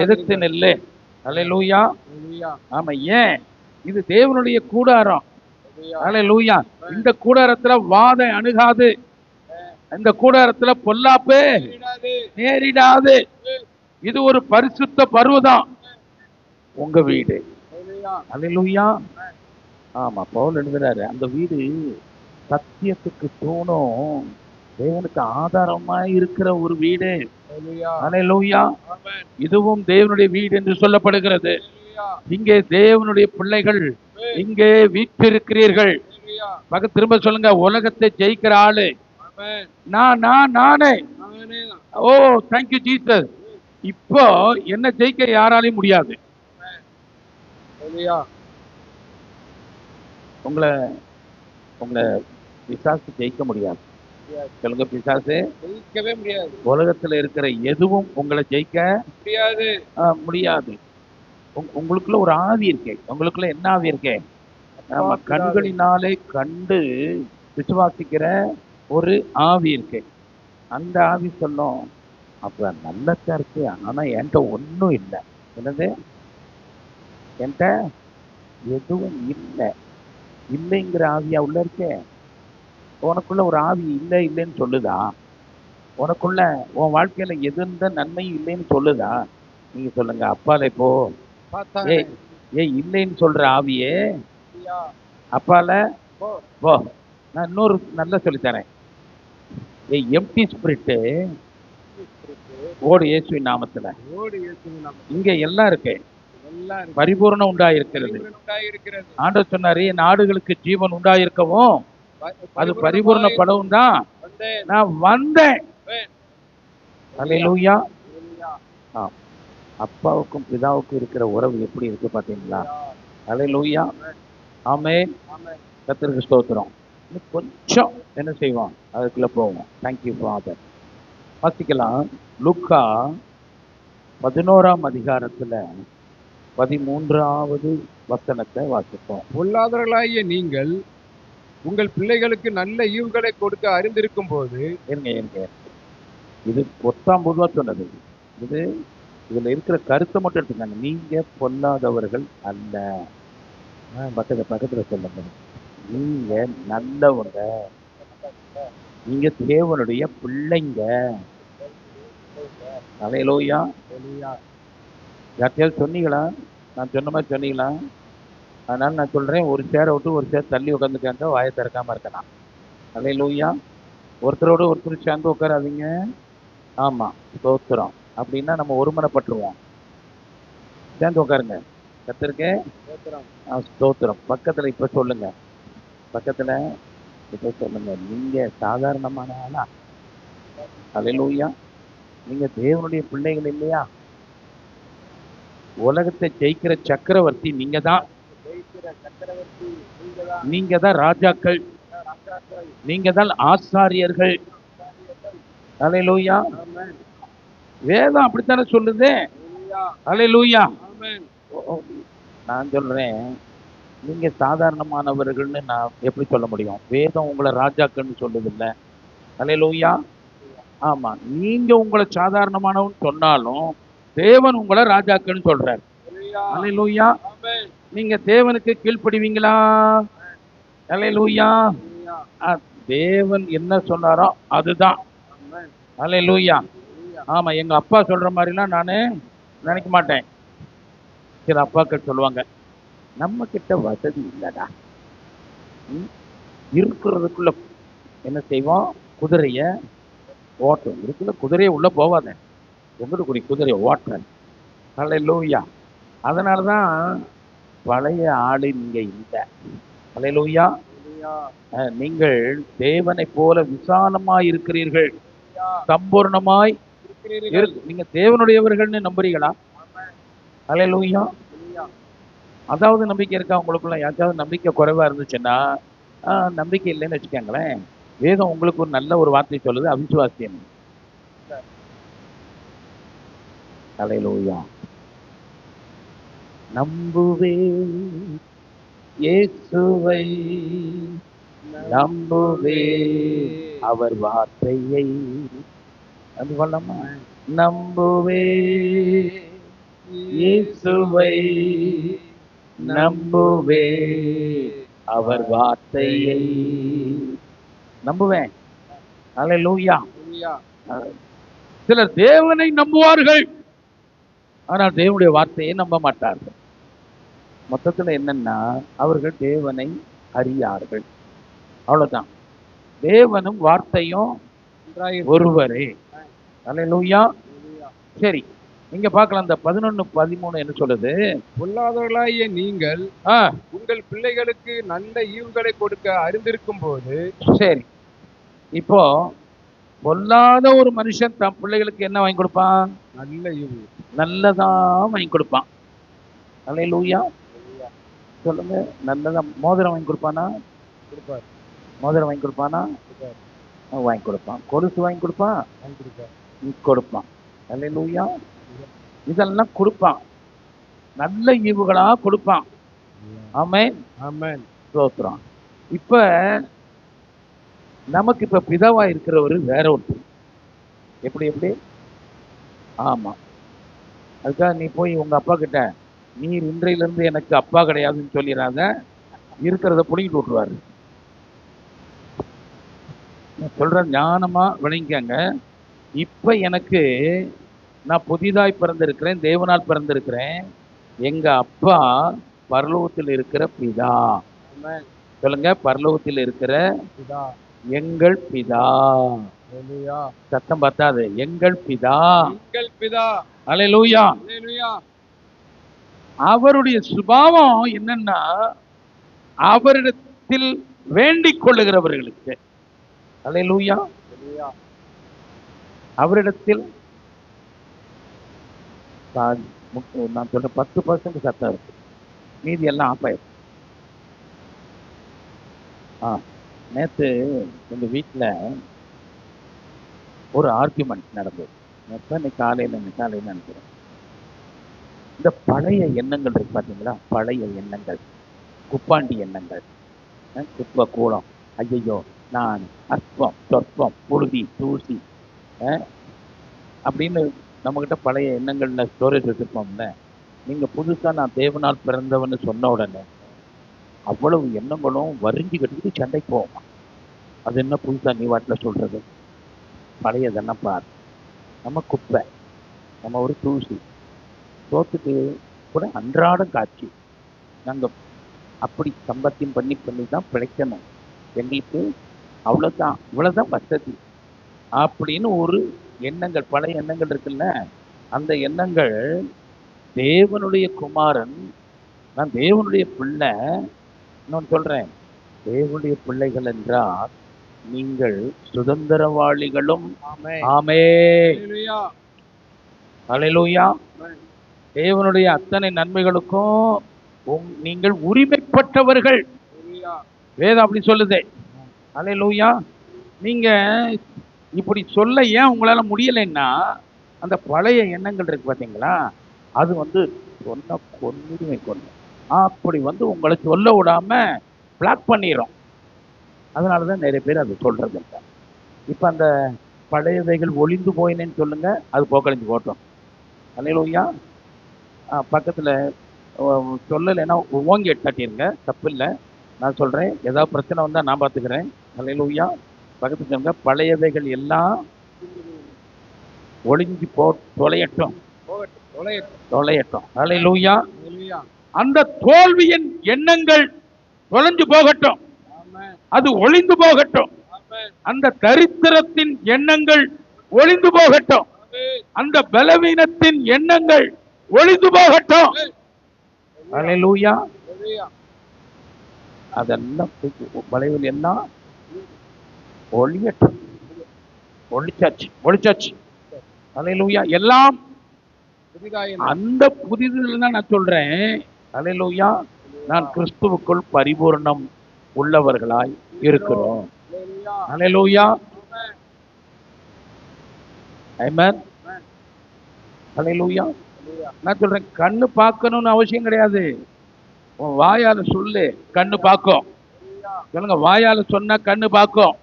எதிர்த்து நெல்லு. அல்லேலூயா. ஆமா. ஏன்? இது தேவனுடைய கூடாரம். அல்லேலூயா. இந்த கூடாரத்துல வாதை அணுகாது. இந்த கூடாரத்துல பொல்லாப்பு நேரிடாது. இது ஒரு பரிசுத்த பர்வதம். உங்க வீடு. அல்லேலூயா. ஆமா, பவுல் எழுதுறாரு, அந்த வீடு சத்தியத்துக்கு தூணும், தேவனுக்கு ஆதாரமா இருக்கிற ஒரு வீடு. அல்லேலூயா. இதுவும் தேவனுடைய வீடு என்று சொல்லப்படுகிறது. இங்கே தேவனுடைய பிள்ளைகள் இங்கே வீற்றிருக்கிறீர்கள். திரும்ப சொல்லுங்க, உலகத்தை ஜெயிக்கிற ஆளு நானே. ஓ, தேங்க்யூ ஜீசஸ். இப்போ என்ன ஜெயிக்க யாராலையும் முடியாது. உங்களை உங்களை பிசாசு ஜெயிக்க முடியாது. சொல்லுங்க, பிசாசு ஜெயிக்கவே முடியாது. உலகத்துல இருக்கிற எதுவும் உங்களை ஜெயிக்க முடியாது. உங்களுக்குள்ள ஒரு ஆவி இருக்கே. உங்களுக்குள்ள என்ன ஆவி இருக்கே? நம்ம கண்களினாலே கண்டு விசுவாசிக்கிற ஒரு ஆவி இருக்கு. அந்த ஆவி சொல்லும், அப்ப நல்லதா இருக்கு, ஆனா என்கிட்ட ஒன்றும் இல்லை. என்னது? என்கிட்ட எதுவும் இல்லைங்கிற ஆவியா உள்ள இருக்கே. உனக்குள்ள ஒரு ஆவி இல்லைன்னு சொல்லுதா? உனக்குள்ள உன் வாழ்க்கையில எதுந்த நன்மையும் இல்லைன்னு சொல்லுதா? நீங்க சொல்லுங்க, அப்பாலே போ. ஏய் இல்லைன்னு சொல்ற ஆவியே, அப்பால போ. நான் இன்னொரு நல்லா சொல்லித்தரேன். ஏய் எம்டி ஸ்பிரிட், ஓடு இயேசுவின் நாமத்துல. இங்க எல்லாம் இருக்கு, பரிபூர்ணம் உண்டாயிருக்கிறது. ஆண்டவர் சொன்னாரு, என் ஆடுகளுக்கு ஜீவன் உண்டாயிருக்கவும் அது பரிபூர்ணப்படவும் தான் நான் வந்தேன். அல்லேலூயா. அப்பாவுக்கும் பிதாவுக்கும் இருக்கிற உறவு எப்படி இருக்கு பாத்தீங்களா? அல்லேலூயா. ஆமென். கர்த்தருக்கு ஸ்தோத்திரம். கொஞ்சம் என்ன செய்வோம், அதுக்குள்ள போவோம். Thank you father. வாசிக்கலாம். லூக்கா 11ஆம் அதிகாரத்துல 13வது வசனத்தை வாசிப்போம். பொல்லாதவர்களாகிய நீங்கள் உங்கள் பிள்ளைகளுக்கு நல்ல ஈவுகளை கொடுக்க அறிந்திருக்கும் போது. இது 19 சொன்னது. இதுல இருக்கிற கருத்தை மட்டும் எடுத்துக்காங்க. நீங்க பொல்லாதவர்கள் அல்ல. பக்கத்துல சொல்லுங்க, நீங்க நல்லவங்க, நீங்க தேவனுடைய பிள்ளைங்க. அல்லேலூயா. யார்கிட்டயாவது சொன்னீங்களா? நான் சொன்ன மாதிரி சொன்னீங்களா? அதனால நான் சொல்றேன், ஒரு சேரை விட்டு ஒரு சேர் தள்ளி உட்காந்துக்காங்க, வாயை திறக்காம இருக்கலாம். அல்லேலூயா. ஒருத்தரோடு ஒருத்தர் சேர்ந்து உட்காராதீங்க. ஆமா, ஸ்தோத்திரம். அப்படின்னா நம்ம ஒருமனப்பட்டுருவோம். சேர்ந்து உட்காருங்க. கர்த்தருக்கு ஸ்தோத்திரம். பக்கத்துல இப்ப சொல்லுங்க, பக்கத்துல இப்ப சொல்லுங்க, நீங்க சாதாரணமான ஆளா? அல்லேலூயா. நீங்க தேவனுடைய பிள்ளைகள் இல்லையா? உலகத்தை ஜெயிக்கிற சக்கரவர்த்தி நீங்க தான். நீங்க தான் ராஜாக்கள், நீங்க தான் ஆசாரியர்கள். அல்லேலூயா. வேதம் அப்படித்தானே சொல்லுது. அல்லேலூயா. நான் சொல்றேன், நீங்க சாதாரணமானவர்கள்னு நான் எப்படி சொல்ல முடியும்? வேதம் உங்களை ராஜாக்கள்னு சொல்லுது இல்ல? அல்லேலூயா. ஆமா, நீங்க உங்களை சாதாரணமானவன்னு சொன்னாலும் தேவன் உங்களை ராஜாக்கள்னு சொல்றாரு. அல்லேலூயா. நீங்க தேவனுக்கு கீழ்ப்படிவீங்களா? அல்லேலூயா. தேவன் என்ன சொன்னாரோ அதுதான். அல்லேலூயா. ஆமா, எங்க அப்பா சொல்ற மாதிரிலாம் நானு நினைக்க மாட்டேன். சில அப்பாக்கள் சொல்லுவாங்க, நம்ம கிட்ட வசதி இல்லடா, இருக்கிறதுக்குள்ள என்ன செய்வோம், குதிரைய ஓட்டும். இருக்குல்ல குதிரையை உள்ள போவாத, எங்கிட்ட குதிரையை ஓட்டுறேன். அல்லேலூயா. அதனாலதான் பழைய ஆளு நீங்க இல்லை. அல்லேலூயா. நீங்கள் தேவனை போல விசாலமா இருக்கிறீர்கள், சம்பூர்ணமாய் நீங்க தேவனுடையவர்கள்னு நம்புறீங்களா? அல்லேலூயா. அதாவது நம்பிக்கை இருக்கா உங்களுக்குள்ள? யாருக்காவது நம்பிக்கை குறைவா இருந்துச்சுன்னா, நம்பிக்கை இல்லைன்னு வச்சுக்கோங்களேன். வேதம் உங்களுக்கு ஒரு நல்ல ஒரு வார்த்தை சொல்லுது, அவிசுவாசியம். அல்லேலூயா. நம்புவே இயேசுவை, நம்புவே அவர் வார்த்தையை. நம்புவே இயேசுவை, நம்புவே அவர் வார்த்தையை. நம்புவேன். அல்லேலூயா. சிலர் தேவனை நம்புவார்கள், ஆனால் தேவனுடைய வார்த்தையை நம்ப மாட்டார்கள். மொத்தத்துல என்னன்னா அவர்கள் தேவனை அறியார்கள். அவ்வளவுதான். தேவனும் வார்த்தையும் ஒன்றாயிருக்க ஒருவரே. அல்லேலூயா. சரி, நீங்க பார்க்கலாம் இந்த 11:13 என்ன சொல்லுது? பொல்லாதவர்களாகிய நீங்கள் ஆ, உங்கள் பிள்ளைகளுக்கு நல்ல ஈவுகளை கொடுக்க அறிந்திருக்கும் போது. சரி. இப்போ பொல்லாத ஒரு மனுஷன் தன் பிள்ளைகளுக்கு என்ன வாங்கி கொடுப்பான்? நல்ல ஈவு. நல்லதான் வாங்கி கொடுப்பான். அல்லேலூயா. சொல்லுங்க. நல்லதா. மோதிரம் வாங்கி கொடுப்பானா? கொடுப்பார். மோதிரம் வாங்கி கொடுப்பானா? கொடுப்பார். வாங்கி கொடுப்பான். கொலுசு வாங்கி கொடுப்பான்? வாங்கி கொடுப்பார். கொடுப்பான். அல்லேலூயா. இதெல்லாம் கொடுப்பான். நல்ல ஈவுகளா கொடுப்பான். ஆமென். ஆமென். ஸ்தோத்திரம். இப்ப நமக்கு இப்ப பிதாவா இருக்கிறவரு வேற ஒருத்தர். எப்படி? ஆமா. அதுக்காக நீ போய் உங்க அப்பா கிட்ட நீர் இன்றையில இருந்து எனக்கு அப்பா கிடையாதுன்னு சொல்லிடாத, இருக்கிறத புடிங்கிட்டு விட்டுருவாரு. நான் சொல்றேன், ஞானமா விளங்கிக்கங்க. இப்ப எனக்கு நான் புதிதாய் பிறந்திருக்கிறேன், தேவனால் பிறந்திருக்கிறேன். எங்க அப்பா பரலோகத்தில் இருக்கிற பிதா. ஆமென். சொல்லுங்க, பரலோகத்தில் இருக்கிற பிதா. எங்கள் பிதா. அல்லேலூயா. சத்தம் பத்தாது. எங்கள் பிதா. எங்கள் பிதா. அல்லேலூயா. அல்லேலூயா. அவருடைய சுபாவம் என்னன்னா, அவரிடத்தில் வேண்டிக் கொள்ளுகிறவர்களுக்கு. அல்லேலூயா. அல்லேலூயா. அவரிடத்தில் நான் சொல்ற 10% சத்தம் இருக்கு, மீதி எல்லாம் ஆஃப் ஆயிருக்கு. நேத்து எங்க வீட்டுல ஒரு ஆர்குமெண்ட் நடந்தது. இன்னைக்கு காலையில நினைக்கிறேன். இந்த பழைய எண்ணங்கள் இருக்கு பாத்தீங்களா? பழைய எண்ணங்கள், குப்பாண்டி எண்ணங்கள், குப்பை கூலம், ஐயோ நான் அற்பம், சொற்பம், புழுதி, தூசி அப்படின்னு நம்மகிட்ட பழைய எண்ணங்கள்ல ஸ்டோரேஜ் வச்சிருப்போம்ல. நீங்க புதுசா நான் தேவனால் பிறந்தவன்னு சொன்ன உடனே அவ்வளவு எண்ணங்களும் வரிஞ்சு கட்டிட்டு சண்டைக்கு போவோம். அது என்ன புதுசா நீ வாட்டில் சொல்றது? பழையதெல்லாம் பார். நம்ம குப்பை, நம்ம ஒரு தூசி. சோத்துக்கு கூட அன்றாடம் காட்சி. நாங்கள் அப்படி சம்பத்தியம் பண்ணி தான் பிழைக்கணும். எங்களுக்கு அவ்வளோதான், இவ்வளோதான் வசதி அப்படின்னு ஒரு எண்ணங்கள், பழைய எண்ணங்கள் இருக்குல்ல. அந்த எண்ணங்கள் தேவனுடைய குமாரன், நான் தேவனுடைய பிள்ளை. நான் சொல்றேன், தேவனுடைய பிள்ளைகள் என்றால் நீங்கள் சுதந்திரவாளிகளும். ஆமென். ஆமென். அல்லேலூயா. அல்லேலூயா. தேவனுடைய அத்தனை நன்மைகளுக்கும் நீங்கள் உரிமைப்பட்டவர்கள். அல்லேலூயா. வேதம் அப்படி சொல்லுதே. அல்லேலூயா. நீங்க இப்படி சொல்ல ஏன் உங்களால முடியலைன்னா, அந்த பழைய எண்ணங்கள் இருக்கு பாத்தீங்களா, அது சொன்ன கொன்னுரிமை கொண்டு அப்படி உங்களை சொல்ல விடாம பிளாக் பண்ணிடும். அதனாலதான் நிறைய பேர் அது சொல்றது இல்லை. இப்ப அந்த பழையவைகள் ஒளிந்து போயினேன்னு சொல்லுங்க, அது போக்கழிஞ்சு போட்டோம். அல்லேலூயா. பக்கத்துல சொல்லலைன்னா ஓங்கி தட்டிருங்க, தப்பு இல்லை. நான் சொல்றேன், ஏதாவது பிரச்சனை வந்தா நான் பார்த்துக்கிறேன். அல்லேலூயா. பக்கத்துல சொல்லுங்க, பழையவைகள் எல்லாம் ஒளிஞ்சு தொலையட்டும். தொலையட்டும். அல்லேலூயா. அல்லேலூயா. அந்த தோல்வியின் எண்ணங்கள் தொலைஞ்சு போகட்டும், ஆமென். அது ஒளிந்து போகட்டும். ஆமென். அந்த தரித்திரத்தின் எண்ணங்கள் ஒளிந்து போகட்டும். ஆமென். அந்த பலவீனத்தின் எண்ணங்கள் ஒளிந்து போகட்டும். அல்லேலூயா. அல்லேலூயா. அதெல்லாம் பழையவில் எல்லாம் ஒளியட்டும். ஒளிச்சாச்சு. அல்லேலூயா. எல்லாம் புதிதாய் அந்த புதிதில் தான் நான் சொல்றேன். அல்லேலூயா. நான் கிறிஸ்துவுக்குள் பரிபூர்ணம் உள்ளவர்களாய் இருக்கிறோம். அல்லேலூயா. அல்லேலூயா. ஆமென். அல்லேலூயா. நான் சொல்றேன், கண்ணு பார்க்கணும்னு அவசியம் கிடையாது. உன் வாயால சொல்லு, கண்ணு பார்க்கும். சொல்லுங்க, வாயால சொன்னா கண்ணு பார்க்கும்.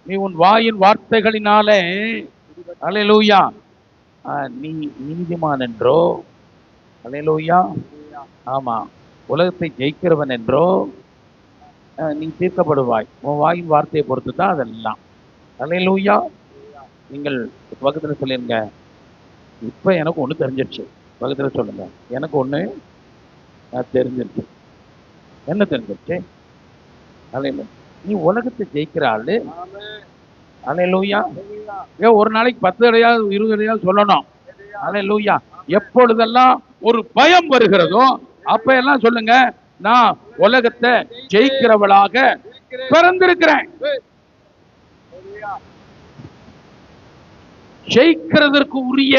நீ உன் வாயின் வார்த்தைகளினாலே அல்லேலூயா நீ நீதிமான் என்றோ, அல்லேலூயா, ஆமா, உலகத்தை ஜெயிக்கிறவன் என்றோ நீ தீர்க்கப்படுவாய். உன் வாயின் வார்த்தையை பொறுத்து தான் அதெல்லாம். அல்லேலூயா. நீங்கள் பக்கத்துல சொல்லிருங்க, இப்ப எனக்கு ஒண்ணு தெரிஞ்சிருச்சு. பக்கத்துல சொல்லுங்க, எனக்கு ஒண்ணு தெரிஞ்சிருச்சு. என்ன தெரிஞ்சிருச்சு? அல்லேலூயா. நீ உலகத்தை ஜெயிக்கிற ஆளு. அல்லேலூயா. ஏன் ஒரு நாளைக்கு 10 தடவையாவது 20 தடவையாவது சொல்லணும். அல்லேலூயா. எப்பொழுதெல்லாம் ஒரு பயம் வருகிறதோ அப்ப எல்லாம் சொல்லுங்க, நான் உலகத்தை ஜெயிக்கிறவளாக பிறந்திருக்கிறேன். ஜெயிக்கிறதற்கு உரிய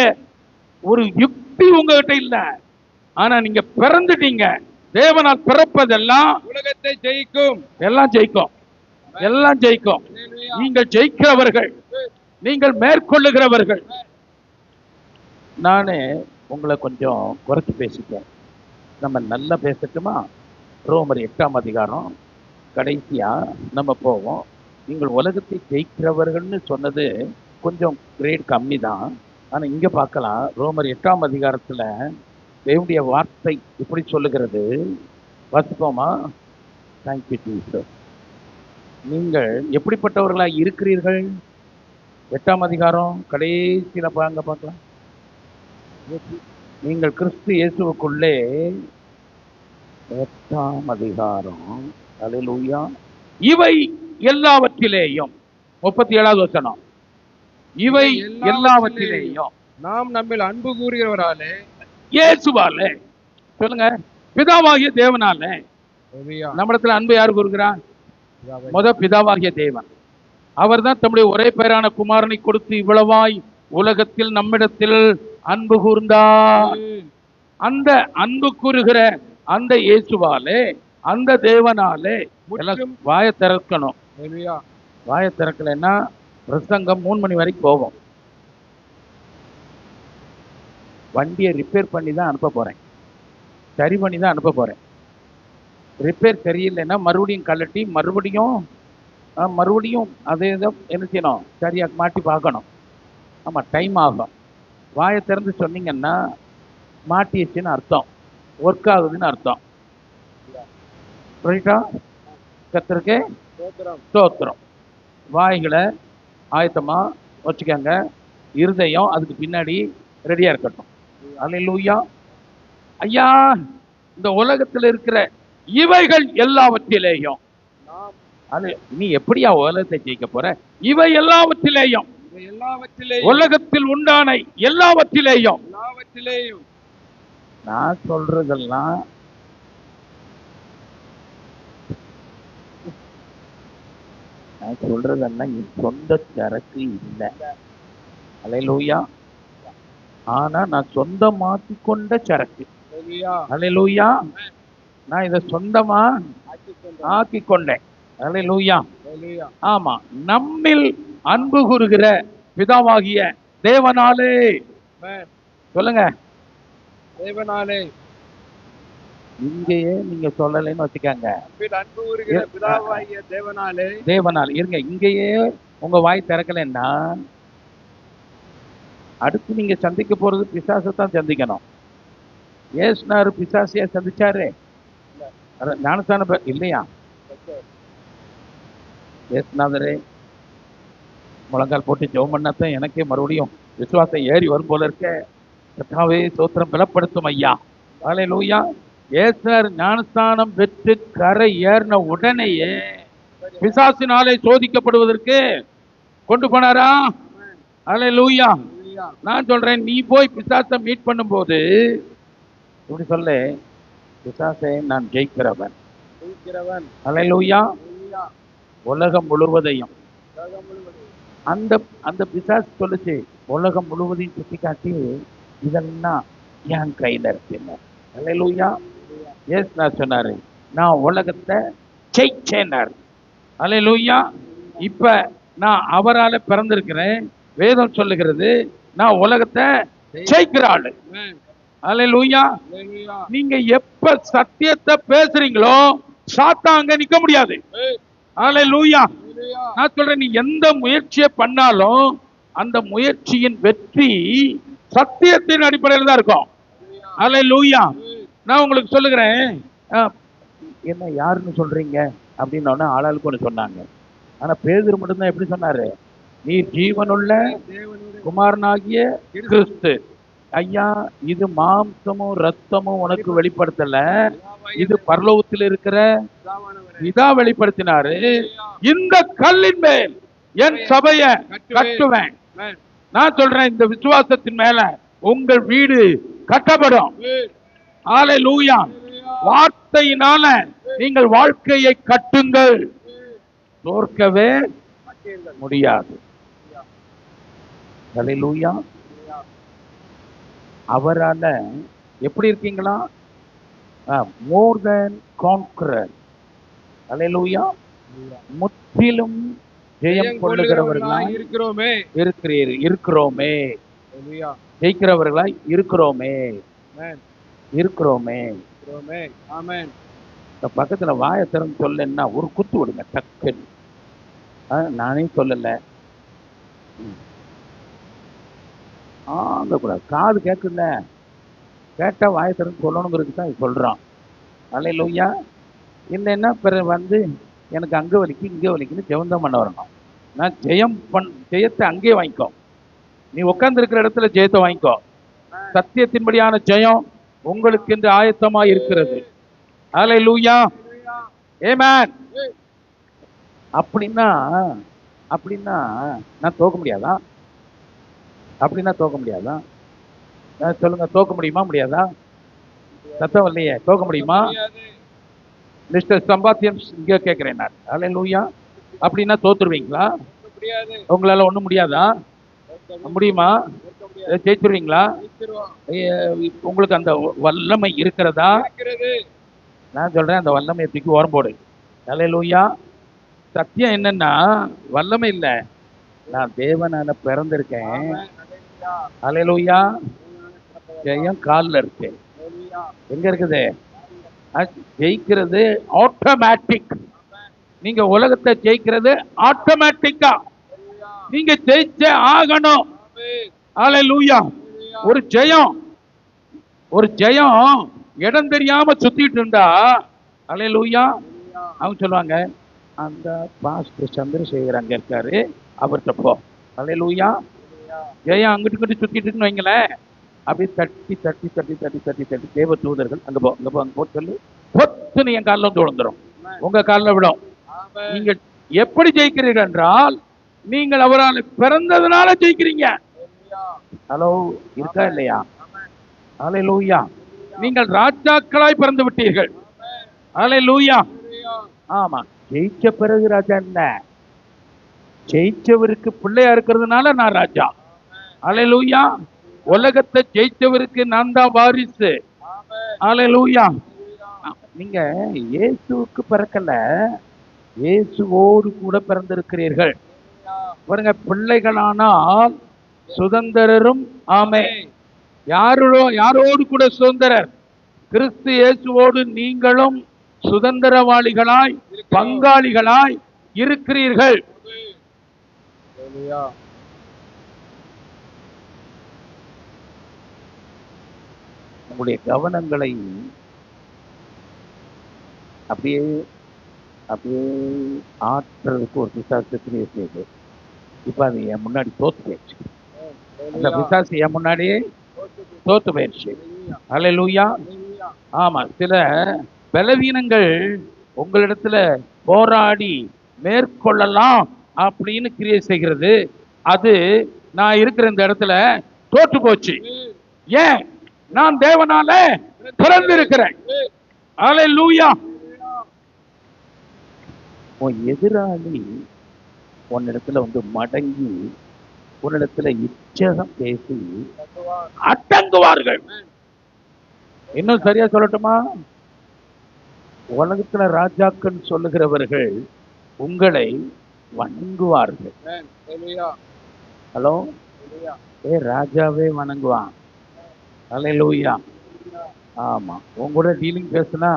ஒரு யுக்தி உங்ககிட்ட இல்ல. ஆனா நீங்க பிறந்துட்டீங்க. தேவனால் பிறப்பதெல்லாம் உலகத்தை ஜெயிக்கும். எல்லாம் ஜெயிக்கும். எல்லாம் ஜெயிக்கும். நீங்கள் ஜெயிக்கிறவர்கள், நீங்கள் மேற்கொள்ளுகிறவர்கள். நானே உங்களை கொஞ்சம் குறைச்சு பேசிட்டேன். நம்ம நல்லா பேசட்டுமா? ரோமர் 8ஆம் அதிகாரம் கடைசியா நம்ம போவோம். நீங்கள் உலகத்தை ஜெயிக்கிறவர்கள்னு சொன்னது கொஞ்சம் கிரேட் கம்மி தான். ஆனா இங்க பார்க்கலாம், ரோமர் 8ஆம் அதிகாரத்துல தேவனுடைய வார்த்தை இப்படி சொல்லுகிறது. வாசிப்போமா? Thank you Jesus. நீங்கள் எப்படிப்பட்டவர்களா இருக்கிறீர்கள்? 8ஆம் அதிகாரம் கடைசியில பார்க்கலாம். நீங்கள் கிறிஸ்து இயேசுவுக்குள்ளே, 8ஆம் அதிகாரம், அல்லேலூயா, இவை எல்லாவற்றிலேயும் 37வது வசனம், இவை எல்லாவற்றிலேயும் நாம் நம்மில் அன்பு கூறுகிறவராலே, இயேசுவாலே, சொல்லுங்க, பிதாவாகிய தேவனாலே. நம்மிடத்துல அன்பு யாரு கூறுகிறார்? பிதாவாகிய தேவன். அவர் தான் தம்முடைய ஒரே பேரான குமாரனை கொடுத்து இவ்வளவாய் உலகத்தில் நம்மிடத்தில் அன்பு கூர்ந்தார். அந்த அன்பு கூறுகிற அந்த இயேசுவாலே, அந்த தேவனாலே வாயை திறக்கணும். வாயை திறக்கலைன்னா பிரசங்கம் 3 மணி வரைக்கும் போகும். வண்டியை ரிப்பேர் பண்ணி தான் அனுப்ப போறேன், சரி பண்ணி தான் அனுப்ப போறேன். ரிப்பேர் சரியில்லைன்னா மறுபடியும் கழட்டி மறுபடியும் அதே தான் என்ன செய்யணும், சரியா மாட்டி பார்க்கணும். ஆமா, டைம் ஆகும். வாயை திறந்து சொன்னீங்கன்னா மாட்டிடுச்சுன்னு அர்த்தம், ஒர்க் ஆகுதுன்னு அர்த்தம். ரைட்டா? கர்த்தருக்கே ஸ்தோத்திரம். வாய்களை ஆயத்தமா வச்சுக்கோங்க, இருதயம் அதுக்கு பின்னாடி ரெடியா இருக்கட்டும். அல்லேலூயா. ஐயா, இந்த உலகத்தில் இருக்கிற இவைகள் எல்லாவற்றிலேயும், நீ எப்படியா உலகத்தை ஜெயிக்க போற? இவை எல்லாவற்றிலேயும், உலகத்தில் உண்டான எல்லாவற்றிலேயும், நான் சொல்றதெல்லாம் என் சொந்த சரக்கு இல்லை. அல்லேலூயா. ஆனா நான் சொந்தமாக்கி கொண்ட சரக்கு. அல்லேலூயா. நான் இதை சொந்தமா ஆக்கி கொண்டேன். அல்லேலூயா. ஆமா, நம்மில் அன்பு கூறுகிற பிதாவாகிய தேவனாலே. சொல்லுங்க, தேவனாலே. இங்கேயே நீங்க சொல்லலைன்னு வச்சுக்காங்க, அன்பு கூறுகிற பிதாவாகிய தேவனாலே. தேவனாலே இருங்க. இங்கேயே உங்க வாய் திறக்கலைன்னா அடுத்து நீங்க சந்திக்க போறது பிசாசத்தான் சந்திக்கணும். ஏசுனாரு பிசாசியா சந்திச்சாரு? ஞானஸ்தான இல்லையா? ஏசுநாதரே முழங்கால் போட்டு ஜெபம் பண்ணாதான் எனக்கே மறுபடியும் விசுவாசம் ஏறி வரும் போல இருக்க. கர்த்தாவே ஸ்தோத்திரம், பலப்படுத்தும் ஐயா. அல்லேலூயா. ஏசுனார் ஞானஸ்தானம் பெற்று கரை ஏறின உடனேயே பிசாசினாலே சோதிக்கப்படுவதற்கு கொண்டு போனாரா? அல்லேலூயா. நான் சொல்றேன், நீ போய் பிசாசை மீட் பண்ணும்போது இப்படி சொல்ல, பிசாசை நான் ஜெயிக்கிறவன். அல்லேலூயா. உலகம் முழுவதையும் அந்த அந்த பிசாசு சொல்லுச்சு, உலகம் முழுவதையும் சுட்டி காட்டி இதெல்லாம் என் கையில இருக்கு. அல்லேலூயா. நான் சொன்னாரு, நான் உலகத்தை ஜெயிச்சேனார். அல்லேலூயா. இப்ப நான் அவரால பிறந்திருக்கிறேன். வேதம் சொல்லுகிறது, நான் உலகத்தை ஜெயிக்கிற ஆளு. அல்லேலூயா. நீங்க எப்ப சத்தியத்தை பேசுறீங்களோ சாத்தாங்க நிக்க முடியாது. அல்லேலூயா. நான் சொல்றேன், நீ எந்த முயற்சியை பண்ணாலும் அந்த முயற்சியின் வெற்றி சத்தியத்தின் அடிப்படையில் தான் இருக்கும். அல்லேலூயா. நான் உங்களுக்கு சொல்லுகிறேன், என்ன யாருன்னு சொல்றீங்க அப்படின்னு ஆளாளுக்கு ஒன்று சொன்னாங்க. ஆனா பேதுரு மட்டும்தான் எப்படி சொன்னாரு? நீ ஜீவனுள்ள குமாரனாகிய கிறிஸ்து. ஐயா இது மாம்சமும் ரத்தமும் உனக்கு வெளிப்படுத்தல, இது பரலோகத்தில் இருக்கிற இதா வெளிப்படுத்தினாரு. இந்த கல்லின் மேல் என் சபைய கட்டுவேன். நான் சொல்றேன், இந்த விசுவாசத்தின் மேல உங்கள் வீடு கட்டப்படும். ஹல்லேலூயா. வார்த்தையினால நீங்கள் வாழ்க்கையை கட்டுங்கள், தோற்கவே முடியாது. ஹல்லேலூயா. அவரால எப்படி இருக்கீங்களா? மோர் தென் கான்கரர். ஹல்லேலூயா. முற்றிலும் ஜெயம் கொள்ளுகிறவர்களாய் இருக்கிறோமே. இருக்கிறோமே. ஜெயிக்கிறவர்களாய் இருக்கிறோமே. இருக்கிறோமே. ஆமென். இந்த பக்கத்துல வாயை திறந்து சொல்லன்னா ஒரு குத்து விடுங்க டக்குன்னு. நானே சொல்லல. கூடாது, காது கேட்குல, கேட்டா வாயை திறந்து சொல்லணுங்கிறதுக்கு தான் சொல்றான். ஹல்லேலூயா. இல்லைன்னா பிறகு வந்து எனக்கு அங்க வலிக்கு இங்க வலிக்குன்னு ஜெபம் பண்ண வரணும். நான் ஜெயத்தை அங்கேயே வாங்கிக்கோ. நீ உட்கார்ந்து இருக்கிற இடத்துல ஜெயத்தை வாங்கிக்கோ. சத்தியத்தின்படியான ஜெயம் உங்களுக்கு என்று ஆயத்தமா இருக்கிறது. ஹல்லேலூயா. ஆமென். அப்படின்னா நான் தோக்க முடியாதா? சொல்லுங்க, தோக்க முடியுமா முடியாதா? சத்தம் இல்லையே. தோக்க முடியுமா? மிஸ்டர் சம்பாத்தியம் இங்க கேட்கிறேன் நான். ஹல்லேலூயா. அப்படின்னா தோத்துருவீங்களா? உங்களால ஒண்ணும் முடியாதா? முடியுமா? ஜெயிச்சிருவீங்களா? உங்களுக்கு அந்த வல்லமை இருக்கிறதா? நான் சொல்றேன், அந்த வல்லமையை தூக்கி ஓரம் போடு. ஹல்லேலூயா. சத்தியம் என்னன்னா, வல்லமை இல்ல, நான் தேவனால பிறந்திருக்கேன். ஹல்லேலூயா. ஜெயம் காலில் இருக்கு. எங்க இருக்குது? ஜெயிக்கிறது ஆட்டோமேட்டிக். நீங்க உலகத்தை ஜெயிக்கிறது ஆட்டோமேட்டிக்கா. நீங்க ஜெயிச்சே ஆகணும். ஹல்லேலூயா. ஒரு ஜெயம் இடம் தெரியாம சுத்திட்டு இருந்தா, ஹல்லேலூயா, அவங்க சொல்லுவாங்க, அந்த பாஸ்டர் சந்திரசேகர் அங்க இருக்காரு, அவர்கிட்ட போ. ஹல்லேலூயா. ஜெயம் அங்கிட்டு கிட்ட சுத்திட்டு இருக்குன்னு வைங்களேன், அப்படி தட்டி தட்டி தட்டி தட்டி தட்டி தட்டி தேவ தூதர்கள் அங்க போ அங்க போ அங்க போ சொல்லி பொத்துன்னு என் காலில் வந்து விழுந்துரும், உங்க காலில் விடும். நீங்கள் எப்படி ஜெயிக்கிறீர்கள் என்றால், நீங்கள் அவரால் பிறந்ததுனால ஜெயிக்கிறீங்க. ஹலோ, இருக்கா இல்லையா? ஹல்லேலூயா. நீங்கள் ராஜாக்களாய் பிறந்து விட்டீர்கள். ஹல்லேலூயா. ஆமா. ஜெயிச்ச பிறகு ராஜா இல்ல, ஜெயிச்சவருக்கு பிள்ளையா இருக்கிறதுனால நான் ராஜா. ஹல்லேலூயா. உலகத்தை ஜெயிச்சவருக்கு நான் தான் வாரிசு. ஹல்லேலூயா. நீங்க இயேசுவுக்கு பிறக்கல, இயேசுவோடு கூட பிறந்திருக்கிறீர்கள். பாருங்க, பிள்ளைகளானால் சுதந்திரரும். ஆமே. யாரோடு கூட சுதந்திரர்? கிறிஸ்து இயேசுவோடு நீங்களும் சுதந்திரவாளிகளாய் பங்காளிகளாய் இருக்கிறீர்கள். உங்களுடைய கவனங்களை அப்படியே அப்படியே ஆற்றுறதுக்கு ஒரு பிசாசு செய்து, இப்ப அது என் முன்னாடி தோத்து போயிடுச்சு. அந்த பிசாசு என் முன்னாடியே தோத்து போயிடுச்சு. ஹல்லேலூயா. ஆமா. சில பலவீனங்கள் உங்களிடத்துல போராடி மேற்கொள்ளலாம் அப்படின்னு கிரியை செய்கிறது. அது நான் இருக்கிற இந்த இடத்துல தோற்று போச்சு. ஏன்? நான் தேவனால பிறந்திருக்கிறேன். ஹல்லேலூயா. உன் எதிராளி உன்னிடத்துல வந்து மடங்கி உன்னிடத்துல இச்சகம் பேசி அடங்குவார்கள். இன்னும் சரியா சொல்லட்டுமா? உலகத்துல ராஜாக்கள் சொல்லுகிறவர்கள் உங்களை வணங்குவார்கள். ஹலோ, ராஜாவே வணங்குவான். ஹல்லேலூயா. ஆமா. உங்களோட டீலிங் பேசுனா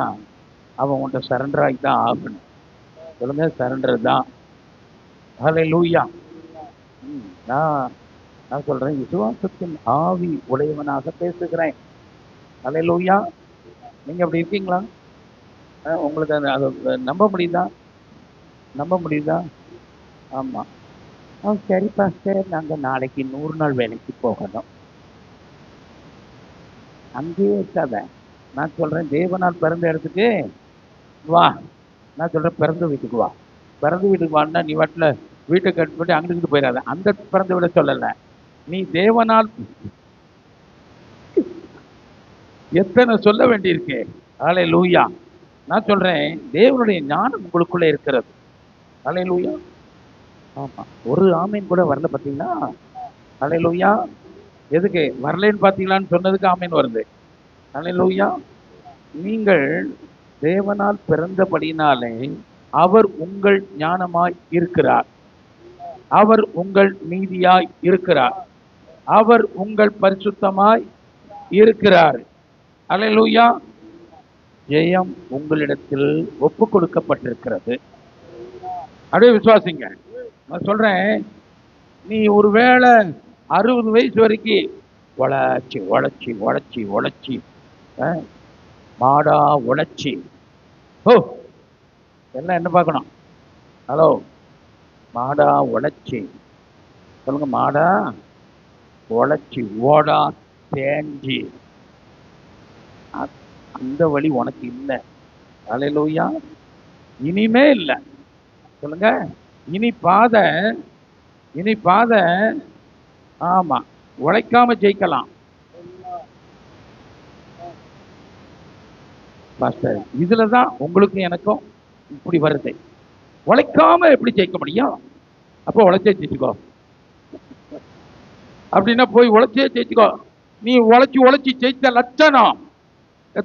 அவன் உன்கிட்ட சரண்டர் ஆகி தான் ஆகணும். சொல்லுங்க, சரண்டர் தான். ஹல்லேலூயா. நான் சொல்றேன், விசுவாசத்தின் ஆவி உடையவனாக பேசுகிறேன். ஹல்லேலூயா. நீங்க அப்படி இருக்கீங்களா? உங்களுக்கு அதை நம்ப முடியுதா? ஆமா. சரி பாஸ்டர், நாங்க நாளைக்கு 100 நாள் வேலைக்கு போகணும். அங்கேயே இருக்காத. நான் சொல்றேன், தேவனால் பிறந்த இடத்துக்கு வா. நான் சொல்றேன், பிறந்த வீட்டுக்கு வா. பிறந்த வீட்டுக்கு வான்னா நீ வாட்டில் வீட்டை கட்டு போட்டு அங்கிட்டு போயிடாத. அந்த பிறந்த விட சொல்லலை, நீ தேவனால் எத்தனை சொல்ல வேண்டியிருக்கு. அல்லேலூயா. நான் சொல்றேன், தேவனுடைய ஞானம் உங்களுக்குள்ள இருக்கிறது. அல்லேலூயா. ஆமா, ஒரு ஆமீன் கூட வரல பார்த்தீங்களா? அல்லேலூயா. எதுக்கு வரலன்னு பார்த்தீங்களான்னு சொன்னதுக்கு ஆமீன் வருது. அல்லேலூயா. நீங்கள் தேவனால் பிறந்தபடினாலே அவர் உங்கள் ஞானமாய் இருக்கிறார், அவர் உங்கள் நீதியாய் இருக்கிறார், அவர் உங்கள் பரிசுத்தமாய் இருக்கிறார். அல்லேலூயா. ஜெயம் உங்களிடத்தில் ஒப்பு கொடுக்கப்பட்டிருக்கிறது. அப்படியே விசுவாசிங்க. நான் சொல்றேன், நீ ஒருவேளை 60 வயசு வரைக்கும் உழைச்சி உழைச்சி உழைச்சி உழைச்சி மாடா உழைச்சி, ஓ எல்லாம் என்ன பார்க்கணும்? ஹலோ, மாடா உழைச்சி சொல்லுங்க, மாடா உழைச்சி ஓடா தேஞ்சி, அந்த வழி உனக்கு இல்லை. அல்லேலூயா. இனிமே இல்லை. சொல்லுங்க, இனி பாதை ஆமா, உழைக்காம ஜெயிக்கலாம். பாஸ்டர், இதுலதான் உங்களுக்கு எனக்கும் இப்படி வருது. உழைக்காம எப்படி ஜெயிக்க முடியும்? அப்போ உழைச்சே ஜெயிச்சுக்கோ. அப்படின்னா போய் உழைச்சே ஜெயிச்சுக்கோ. நீ உழைச்சி உழைச்சி ஜெயிச்ச லட்சணம்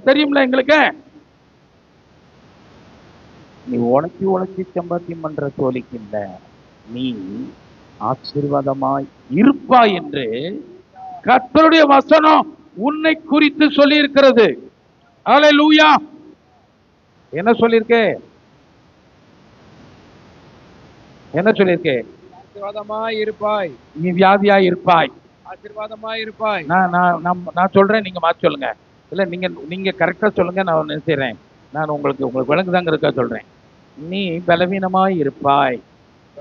தெரியும்ல எங்களுக்கு. நீ உழைச்சி உழைச்சி சம்பாத்தியம் பண்ற தோழிக்கு இல்ல, நீ ஆசீர்வாதமாய் இருப்பாய் என்று கர்த்தருடைய வசனம் உன்னை குறித்து சொல்லி இருக்கிறது. அல்லேலூயா. என்ன சொல்லியிருக்கே? என்ன சொல்லியிருக்கே? ஆசீர்வாதமாய் இருப்பாய், நீ வியாதியாய் இருப்பாய், ஆசீர்வாதமாய் இருப்பாய். நான் சொல்றேன், நீங்க மாற்றி சொல்லுங்க. இல்ல, நீங்க கரெக்டா சொல்லுங்க, நான் நினைக்கிறேன். நான் உங்களுக்கு விளங்குதாங்க இருக்கா சொல்றேன். நீ பலவீனமாய் இருப்பாய்,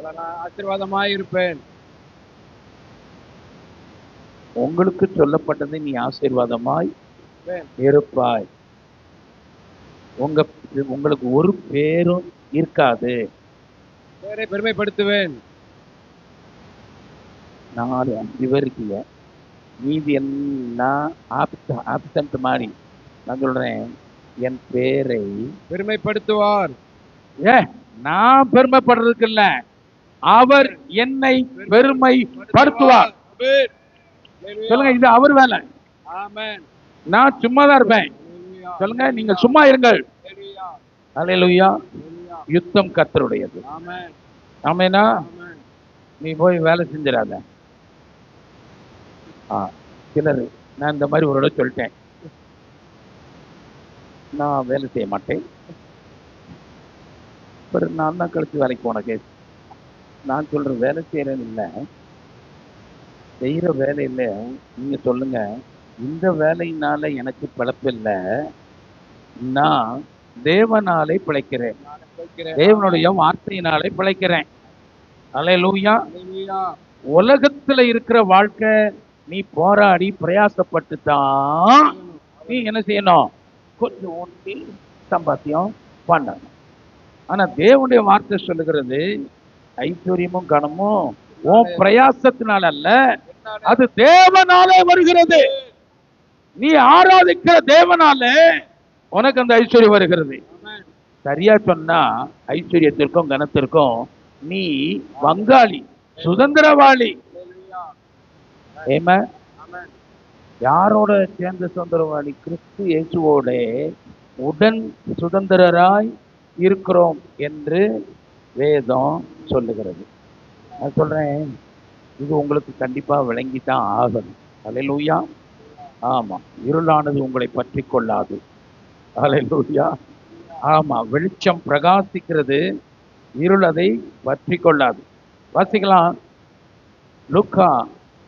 நான் ஆசீர்வாதமாய் இருப்பேன். உங்களுக்கு சொல்லப்பட்டது, நீ ஆசீர்வாதமாய் இருப்பாய். உங்களுக்கு ஒரு பேரும் இருக்காது. பேரை பெருமைப்படுத்துவேன். 4-5 பேர் இருக்கீங்க, மீதி எல்லாம் ஆப்சன்ட் மாதிரி. நான் சொல்றேன், என் பேரை பெருமைப்படுத்துவார். நான் பெருமைப்படுறதுக்கு இல்ல, அவர் என்னை பெருமைப்படுத்துவார். சொல்லுங்க, இது அவர் வேலை. நான் சும்மா தான் இருப்பேன். சொல்லுங்க, நீங்க சும்மா இருங்கள். அல்லேலூயா. யுத்தம் கர்த்தருடையது. ஆமெனா. நீ போய் வேலை செஞ்சிடாத. சிலர், நான் இந்த மாதிரி ஒரு இடம் சொல்லிட்டேன், நான் வேலை செய்ய மாட்டேன், ஒரு 4 நாள் கழிச்சு வேலைக்கு போன கேஸ். நான் சொல்றேன், வேலை செய்யறேன்னு இல்லை, செய்யற வேலையில நீங்க சொல்லுங்க, இந்த வேலையினால எனக்கு பிழைப்பு இல்லை, நான் தேவனாலே பிழைக்கிறேன், தேவனுடைய வார்த்தையினாலே பிழைக்கிறேன். அல்லேலூயா. உலகத்துல இருக்கிற வாழ்க்கை நீ போராடி பிரயாசப்பட்டு தான் நீ என்ன செய்யணும்? கொஞ்சம் ஓட்டி சம்பாத்தியம் பண்ணணும். ஆனா தேவனுடைய வார்த்தை சொல்லுகிறது, ஐஸ்வர்யமும் கனமும் உன் பிரயாசத்தினால அல்ல, அது தேவனாலே வருகிறது. நீ ஆராதிக்கிற தேவனாலே உனக்கு அந்த ஐஸ்வர்யம் வருகிறது. சரியா சொன்னா, ஐஸ்வர்யத்திற்கும் கனத்திற்கும் நீ பங்காளி, சுதந்திரவாளி. யாரோட சேர்ந்த சுதந்திரவாளி? கிறிஸ்து இயேசுவோட உடன் சுதந்திரராய் இருக்கிறோம் என்று வேதம் சொல்லுகிறது. நான் சொல்றேன், இது உங்களுக்கு கண்டிப்பா விளங்கித்தான் ஆகணும். அல்லேலூயா. ஆமா, இருளானது உங்களை பற்றி கொள்ளாது. அல்லேலூயா. ஆமா, வெளிச்சம் பிரகாசிக்கிறது, இருள் அதை பற்றி கொள்ளாது. வாசிக்கலாம், லூக்கா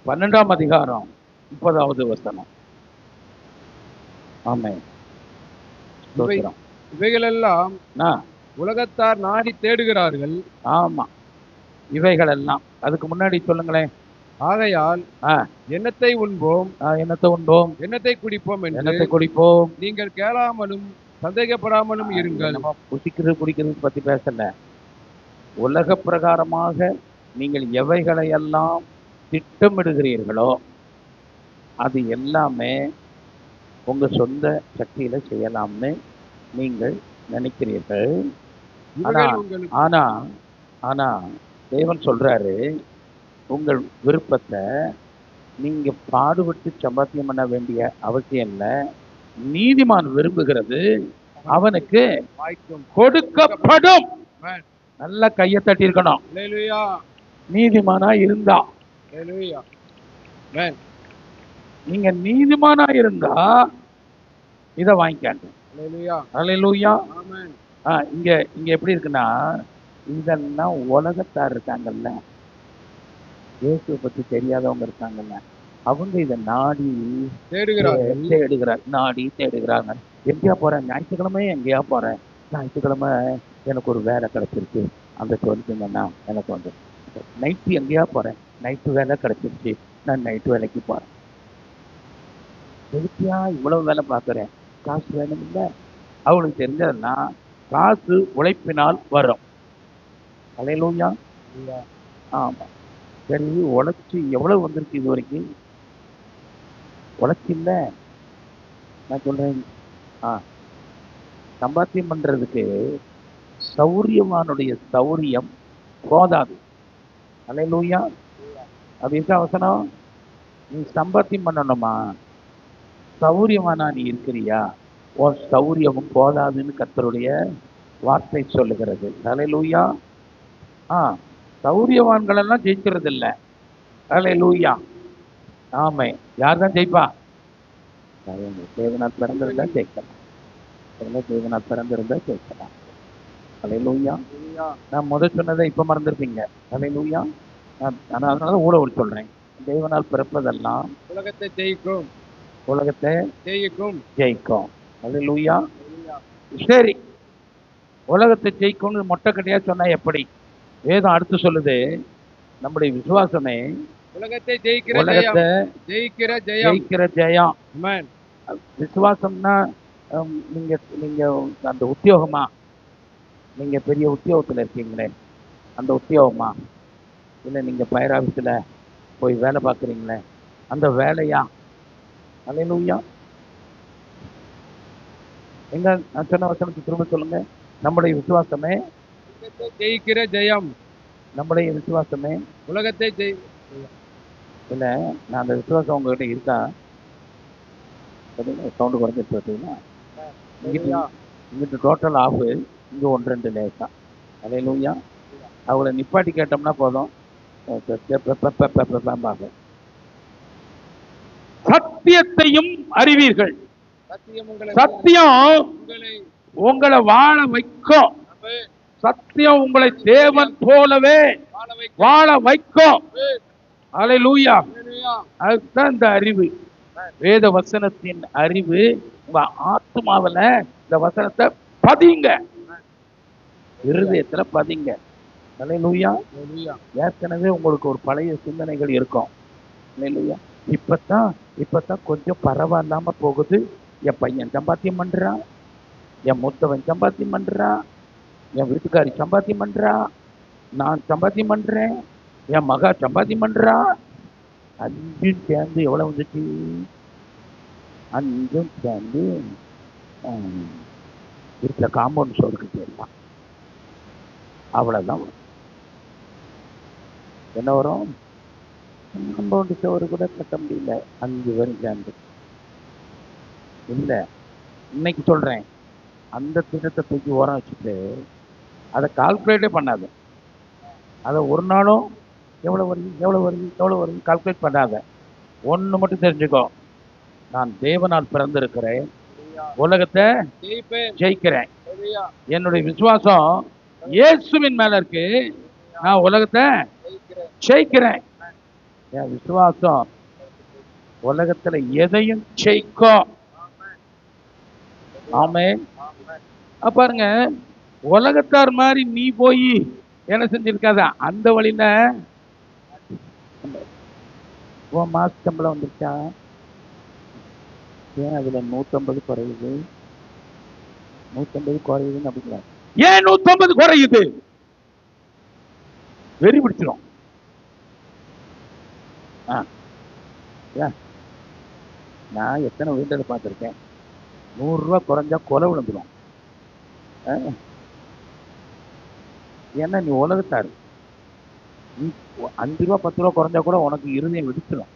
12ஆம் அதிகாரம் 30வது வசனம். ஆமென். இவைகளெல்லாம் உலகத்தார் நாடி தேடுகிறார்கள். ஆமா, இவைகளெல்லாம். அதுக்கு முன்னாடி சொல்லுங்களேன், ஆகையால் ஆ, எண்ணத்தை உண்போம், என்னத்தை உண்போம், எண்ணத்தை குடிப்போம் என்று என்னத்தை குடிப்போம். நீங்கள் கேளாமலும் சந்தேகப்படாமலும் இருங்கள். நம்ம புசிக்கிறது குடிக்கிறது பத்தி பேசல. உலக பிரகாரமாக நீங்கள் எவைகளை எல்லாம் திட்டமிடுகிறீர்களோ அது எல்லாமே உங்க சொந்த சக்தியில செய்யலாம்னு நீங்கள் நினைக்கிறீர்கள். இவைகள் உங்களுக்கு ஆனா ஆனா தேவன் சொல்றாரு, உங்கள் விருப்பத்தை நீங்க பாடுபட்டு சம்பாத்தியம் பண்ண வேண்டிய அவசியம் இல்லை. நீதிமான் விரும்புகிறது அவனுக்கு வாய்க்கும். கொடுக்கப்படும். Amen. நல்ல கையை தட்டி இருக்கணும். Hallelujah. நீதிமானா இருந்தா, Hallelujah. Amen. நீங்க நீதிமானா இருந்தா இத வாங்கிக்காங்க. Hallelujah. அல்லேலூயா. Amen. இங்க இங்க எப்படி இருக்குன்னா, இதெல்லாம் உலகத்தார் இருக்காங்கல்ல, இயேசுவை பத்தி தெரியாதவங்க இருக்காங்கல்ல, அவங்க இதை நாடி தேடுகிறார், நாடி தேடுகிறாங்க. எங்கேயா போறேன், ஞாயிற்றுக்கிழமை எங்கேயா போறேன், ஞாயிற்றுக்கிழமை எனக்கு ஒரு வேலை கிடைச்சிருச்சு, அந்த சொல்லிங்கன்னா எனக்கு வந்து நைட்டு எங்கேயா போறேன், நைட்டு வேலை கிடைச்சிருச்சு, நான் நைட்டு வேலைக்கு போறேன். எதுக்கியா இவ்வளவு வேலை பார்க்குறேன், காசு வேணும் இல்லை? அவளுக்கு தெரிஞ்சதுன்னா காசு உழைப்பினால் வரும். அல்லேலூயா. ஆமா, சரி, உழைச்சி எவ்வளவு வந்திருக்கு இது வரைக்கும்? உழைச்சி இல்லை, நான் சொல்றேன். சம்பாத்தியம் பண்றதுக்கு சௌரியமானுடைய சௌரியம் போதாது. அல்லேலூயா. அது இருக்க அவசரம். நீ சம்பாத்தியம் பண்ணணுமா, சௌரியமானா நீ இருக்கிறியா, உன் சௌரியமும் போதாதுன்னு கர்த்தருடைய வார்த்தை சொல்லுகிறது. அல்லேலூயா. சௌரியவான்கள் எல்லாம் ஜெயிக்கிறது இல்லை. அல்லேலூயா. ஆமை. யார் தான் ஜெயிப்பா? தேவனாத் பிறந்திருந்தா ஜெயிக்கலாம். தேவனாத் பிறந்திருந்தா ஜெயிக்கலாம். அல்லேலூயா. நான் முதல் சொன்னதை இப்ப மறந்துருப்பீங்க. அல்லேலூயா. நான் அதனால ஊழல் சொல்றேன். தேவனால் பிறப்பதெல்லாம் உலகத்தை ஜெயிக்கும், உலகத்தை ஜெயிக்கும், ஜெயிக்கும். அல்லேலூயா. சரி, உலகத்தை ஜெயிக்கும்னு மொட்டை கட்டையா சொன்னா எப்படி? வேதம் அடுத்து சொல்லுது, நம்முடைய விசுவாசமே உலகத்தை ஜெயிக்கிற உலகத்தை ஜெயிக்கிற ஜெயம். ஜெயிக்கிற ஜெயம். Amen. விசுவாசம்னா நீங்க நீங்க அந்த உத்தியோகமா, நீங்க பெரிய உத்தியோகத்துல இருக்கீங்களே அந்த உத்தியோகமா, இல்லை நீங்க ஃபயர் ஆஃபீஸில் போய் வேலை பார்க்குறீங்களே அந்த வேலையா? அல்லேலூயா. எங்க நான் சொன்ன வசனத்தை திரும்ப சொல்லுங்க. நம்முடைய விசுவாசமே உலகத்தை ஜெயிக்கிற ஜெயம். நம்முடைய விசுவாசமே உலகத்தை இல்லை. நான் அந்த விசுவாசம் உங்ககிட்ட இருக்கா? சவுண்டு குறைஞ்சிட்டு பார்த்தீங்கன்னா, இங்கிட்டு டோட்டல் ஆஃபு, இங்கே 1-2 லேசா. அல்லேலூயா. அவங்கள நிப்பாட்டி கேட்டோம்னா போதும், சத்தியத்தையும் அறிவீர்கள், சத்தியம் உங்களை வாழ வைக்கும், சத்தியம் உங்களை தேவன் போலவே வாழ வைக்கும். அல்லேலூயா. அதுதான் இந்த அறிவு, வேத வசனத்தின் அறிவு. உங்க ஆத்மாவில இந்த வசனத்தை பதிங்க, இருதயத்துல பதிங்க. அல்லேலூயா. ஏற்கனவே உங்களுக்கு ஒரு பழைய சிந்தனைகள் இருக்கும். அல்லேலூயா. இப்பதான் கொஞ்சம் பரவாயில்லாம போகுது. என் பையன் சம்பாத்தியம் பண்றான், என் மூத்தவன் சம்பாத்தியம் பண்றான், என் வீட்டுக்காரி சம்பாத்தியம் பண்றா, நான் சம்பாத்தியம் பண்றேன், என் மகா சம்பாத்தியம் பண்றா. அஞ்சும் சேர்ந்து எவ்வளவு வந்துச்சு? அஞ்சும் சேர்ந்து இருக்கிற காம்பவுண்ட் சோருக்கு போயிடலாம். அவ்வளவுதான். என்ன வரும்? காம்பவுண்ட் சோறு கூட கட்ட முடியல, 5 பேரும் சேர்ந்து. இல்லை, இன்னைக்கு சொல்றேன், அந்த திட்டத்தை தூக்கி ஓரம் வச்சுட்டு அதை கால்குலேட்டே பண்ணாத. அதை ஒரு நாளும் எவ்வளோ வருது கால்குலேட் பண்ணாத. ஒன்று மட்டும் தெரிஞ்சுக்கோ, நான் தேவனால் பிறந்திருக்கிறேன், உலகத்தை ஜெயிக்கிறேன். என்னுடைய விசுவாசம் இயேசுவின் மேல இருக்கு, நான் உலகத்தை ஜெயிக்கிறேன். என் விசுவாசம் உலகத்துல எதையும் ஜெயிக்கும். ஆமென். பாருங்க, உலகத்தார் மாதிரி நீ போய் என்ன செஞ்சிருக்காத, அந்த வழியில உன் மாச சம்பளம் வந்துருச்சா? ஏன் அதுல 150 குறையுது? 150 குறையுதுன்னு அப்படிங்களா? ஏன் 150 குறையுது? வெறி பிடிச்சிடும். நான் எத்தனை வீட்டில் பார்த்துருக்கேன், 100 ரூபா குறைஞ்சா கொலை விழுந்துடும். ஏன்னா நீ உலகத்தாரு, நீ 5 ரூபா 10 ரூபா குறைஞ்சா கூட உனக்கு இருதயம் வெடிச்சிடும்.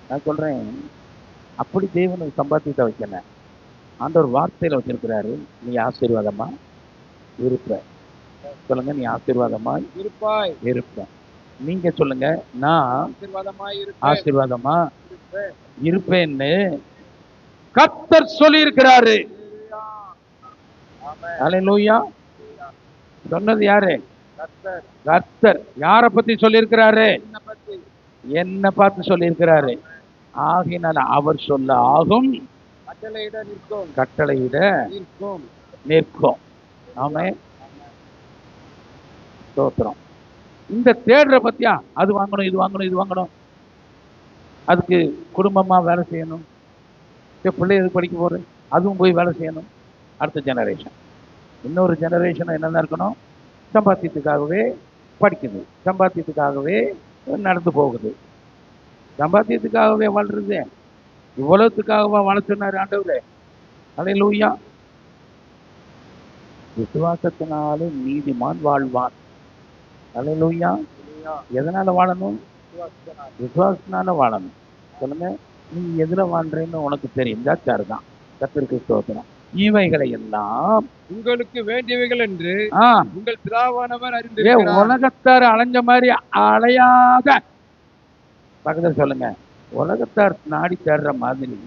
நான் சொல்றேன், அப்படி தேவன் சம்பாத்தியத்தை வைக்கணும். ஆண்டவர் வார்த்தையில வச்சிருக்கிறாரு, நீ ஆசீர்வாதமா இருப்ப. சொல்லுங்க, நீ ஆசீர்வாதமா இருப்பாய். இருப்ப. நீங்க சொல்லுங்க, நான் ஆசீர்வாதமா இருப்பேன்னு கர்த்தர் சொல்லி இருக்கிறாரு. அல்லேலூயா. சொன்னது யாரு? கர்த்தர். யாரை பத்தி சொல்லி இருக்கிறாரு? என்ன பார்த்து சொல்லி இருக்கிறாரு. ஆகினால் அவர் சொல்ல ஆகும், கட்டளையிட நிற்கும். ஆமே, ஸ்தோத்திரம். இந்த தேடுற பத்தியா, அது வாங்கணும், இது வாங்கணும், இது வாங்கணும், அதுக்கு குடும்பமா வேலை செய்யணும், பிள்ளை எது படிக்க போறது, அதுவும் போய் வேலை செய்யணும். அடுத்த ஜெனரேஷன், இன்னொரு ஜெனரேஷன் என்னென்ன இருக்கணும்? சம்பாத்தியத்துக்காகவே படிக்குது, சம்பாத்தியத்துக்காகவே நடந்து போகுது, சம்பாத்தியத்துக்காகவே வாழ்றது. இவ்வளவுக்காகவா வாழ சொன்னார் ஆண்டவரே? அல்லேலூயா. விசுவாசத்தினாலே நீதிமான் வாழ்வான். அல்லேலூயா. எதனால வாழணும்? விசுவாசத்தினால வாழணும். சொல்லுங்க, நீ எதுல வாழ்றேன்னு உனக்கு தெரியும். தான் கர்த்தருக்கு ஸ்தோத்திரம். இவைகளை எல்லாம் உங்களுக்கு வேண்டியவைகள் என்று உங்கள் பிதாவானவர் அறிந்து. உலகத்தார் அலைஞ்ச மாதிரி அலையாத. பக்கத்தில் சொல்லுங்க, உலகத்தார் நாடி தேடுற மாதிரி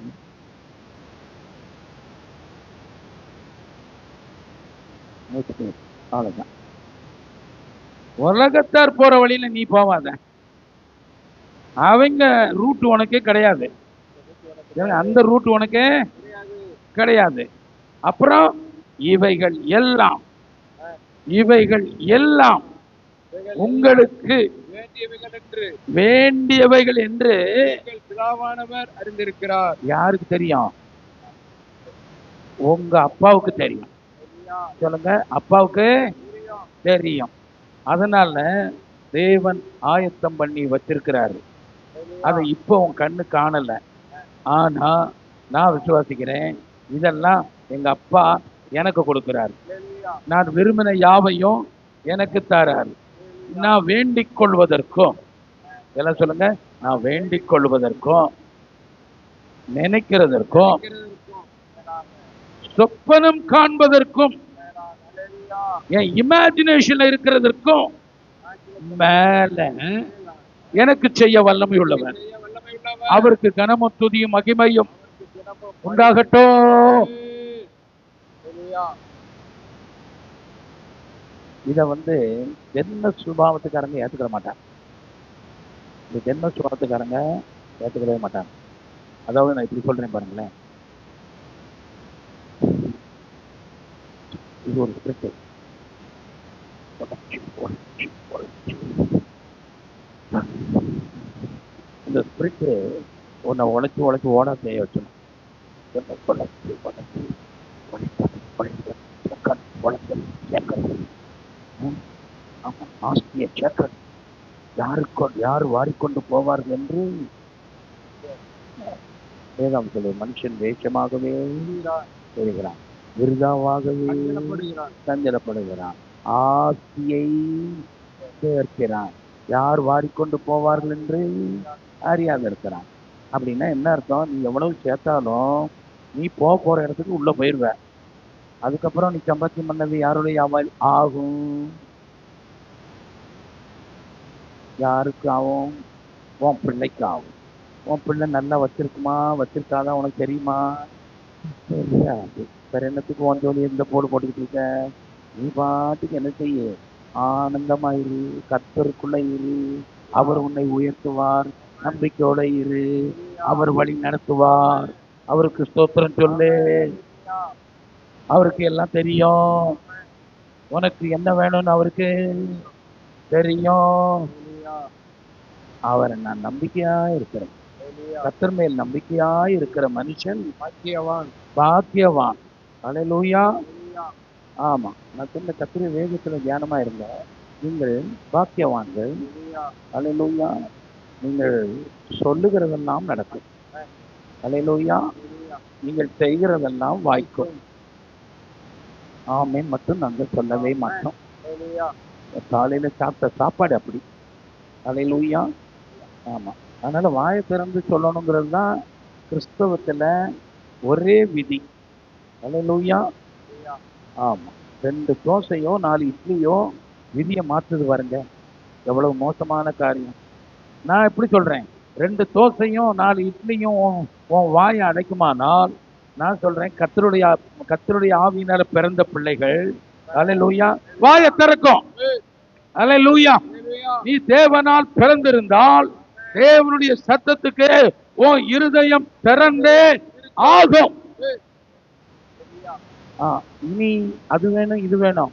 அவ்வளவுதான். உலகத்தார் போற வழியில நீ போவாத. அவங்க ரூட் உனக்கே கிடையாது, அந்த ரூட் உனக்கே கிடையாது. அப்புறம் இவைகள் எல்லாம் உங்களுக்கு வேண்டியவைகள் என்று பிதாவானவர் அறிந்திருக்கிறார். யாருக்கு தெரியும்? உங்க அப்பாவுக்கு தெரியும். சொல்லுங்க, அப்பாவுக்கு தெரியும். அதனால தேவன் ஆயத்தம் பண்ணி வச்சிருக்கிறாரு. அதை இப்போ உன் கண்ணு காணல, ஆனா நான் விசுவாசிக்கிறேன், இதெல்லாம் எங்க அப்பா எனக்கு கொடுக்கிறாரு. நான் விரும்பின யாவையும் எனக்கு தராரு. நான் வேண்டிக் கொள்வதற்கும், எல்லாம் சொல்லுங்க, நான் வேண்டிக் கொள்வதற்கும், நினைக்கிறதற்கும், சொப்பனம் காண்பதற்கும், என் இமேஜினேஷன்ல இருக்கிறதற்கும் மேல எனக்கு செய்ய வல்லமை உள்ளவர். அவருக்கு கனமும் துதியும் மகிமையும் உண்டாகட்டும். இத ஜென்ம சுபாவத்துக்காரங்க ஏத்துக்கிற மாட்டாங்க. இந்த ஜென்ம சுபாவத்துக்காரங்க ஏத்துக்கவே மாட்டாங்க. அதாவது நான் இப்படி சொல்றேன் பாருங்களேன், இது ஒரு ஸ்பிரிட். இந்த ஸ்பிரிட் உன்னை உழைச்சு உழைச்சு ஓட செய்ய வச்சணும். யார் வாரிக்கொண்டு போவார்கள் என்று வேதம் சொல்லு. மனுஷன் வேஷமாகவே தெரிகிறான், விருதாவாகவே சஞ்சலப்படுகிறான், ஆசியை சேர்க்கிறான், யார் வாரிக்கொண்டு போவார்கள் என்று அறியாத இருக்கிறான். அப்படின்னா என்ன அர்த்தம்? நீ எவ்வளவு சேர்த்தாலும் நீ போற இடத்துக்கு உள்ள போயிருவ. அதுக்கப்புறம் நீ சம்பாத்தியம் பண்ணது யாருடைய ஆகும்? யாருக்கு ஆகும்? உன் பிள்ளைக்கு ஆகும். உன் பிள்ளை நல்லா வச்சிருக்குமா வச்சிருக்காதான் உனக்கு தெரியுமா? தெரியாது. வேற என்னத்துக்கு உன் ஜோலி எந்த போட்டுக்கிட்டு இருக்க? நீ பாட்டுக்கு என்ன செய்ய? ஆனந்தமாயிரு, கர்த்தருக்குள்ள இரு, அவர் உன்னை உயர்த்துவார், நம்பிக்கையோட இரு, அவர் வழி நடத்துவார். அவருக்கு ஸ்தோத்திரம் சொல்லு. அவருக்கு எல்லாம் தெரியும். உனக்கு என்ன வேணும்னு அவருக்கு தெரியும். அவரை நான் நம்பிக்கையா இருக்கிறேன். கர்த்தர் மேல் நம்பிக்கையா இருக்கிற மனுஷன் பாக்கியவான். பாக்கியவான். அல்லேலூயா. ஆமா, நான் சொன்ன கர்த்தருடைய வேதத்துல தியானமா இருங்க. நீங்கள் பாக்கியவான்கள். அல்லேலூயா. நீங்கள் சொல்லுகிறதெல்லாம் நடக்கும். அல்லேலூயா. நீங்கள் செய்கிறதெல்லாம் வாய்க்கும். ஆமென் மட்டும் நாங்கள் சொல்லவே மாட்டோம். காலையில சாப்பிட்ட சாப்பாடு அப்படி. அல்லேலூயா. ஆமா, அதனால வாயை திறந்து சொல்லணுங்கிறது தான் கிறிஸ்தவத்துல ஒரே விதி. அல்லேலூயா. ஆமா, 2 தோசையோ 4 இட்லியோ விதியை மாற்றுது பாருங்க, எவ்வளவு மோசமான காரியம். நான் எப்படி சொல்றேன், 2 தோசையும் 4 இட்லியும் உன் வாயை அடைக்குமானால், நான் சொல்றேன் கர்த்தருடைய ஆவியினால பிறந்த பிள்ளைகள் அல்லேலூயா வாயை திறக்கும். அல்லேலூயா. நீ தேவனால் பிறந்திருந்தால் தேவனுடைய சத்தத்துக்கு உன் இருதயம் திறந்தே ஆகும். இனி அது வேணும் இது வேணும்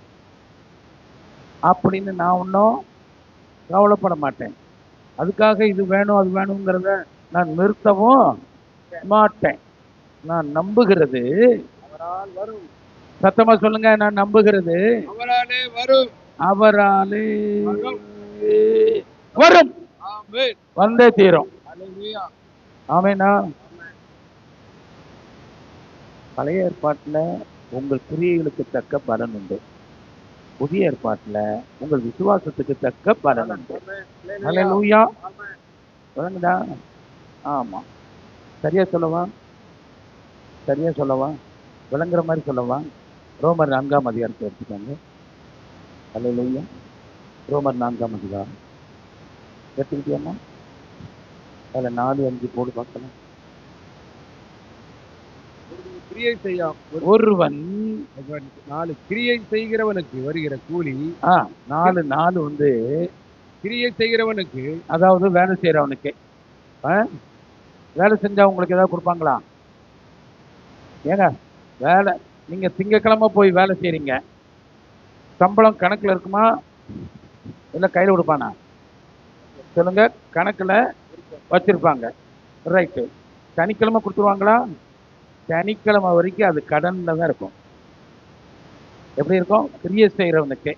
அப்படின்னு நான் ஒன்றும் கவலைப்பட மாட்டேன். அதுக்காக இது வேணும் அது வேணுங்கிறத நான் நிறுத்தவும் மாட்டேன். நான் நம்புகிறது சத்தமா சொல்லுங்க, நான் நம்புகிறது அவராலே வரும். அவராலே வரும். வந்தே தீரும். ஆமெனா. பழைய ஏற்பாட்டுல உங்கள் கிரியைகளுக்கு தக்க பலன் உண்டு. புதிய ஏற்பாட்டுல உங்கள் விசுவாசத்துக்கு தக்க பலன் உண்டு. அல்லேலூயா. விளங்குதா? ஆமா, சரியா சொல்லவா? சரியா சொல்லவா? விளங்குற மாதிரி சொல்லவா? ரோமர் 4ஆம் அதிகாரத்தை எடுத்துக்கோங்க. அல்லேலூயா. ரோமர் 4ஆம் அதிகாரம் எடுத்துக்கிட்டியம்மா? அதில் 4-5 போடு பார்க்கலாம். கிரியை செய்யாம் ஒருவன் 4 கிரியை செய்கிறவனுக்கு வருகிற கூலி. 4 வந்து கிரியை செய்கிறவனுக்கு, அதாவது வேலை செய்யறவனுக்கு. வேலை செஞ்சா உங்களுக்கு ஏதாவது கொடுப்பாங்களா? ஏங்க, வேலை நீங்க திங்கக்கிழமை போய் வேலை செய்றீங்க, சம்பளம் கணக்குல இருக்குமா இல்லை கையில் கொடுப்பானா? சொல்லுங்க. கணக்குல வச்சிருப்பாங்க. ரைட்டு. சனிக்கிழமை கொடுத்துருவாங்களா? சனிக்கிழமை வரைக்கும் அது கடன்ல தான் இருக்கும். எப்படி இருக்கும்? கிரியை செய்யறவனுக்கு,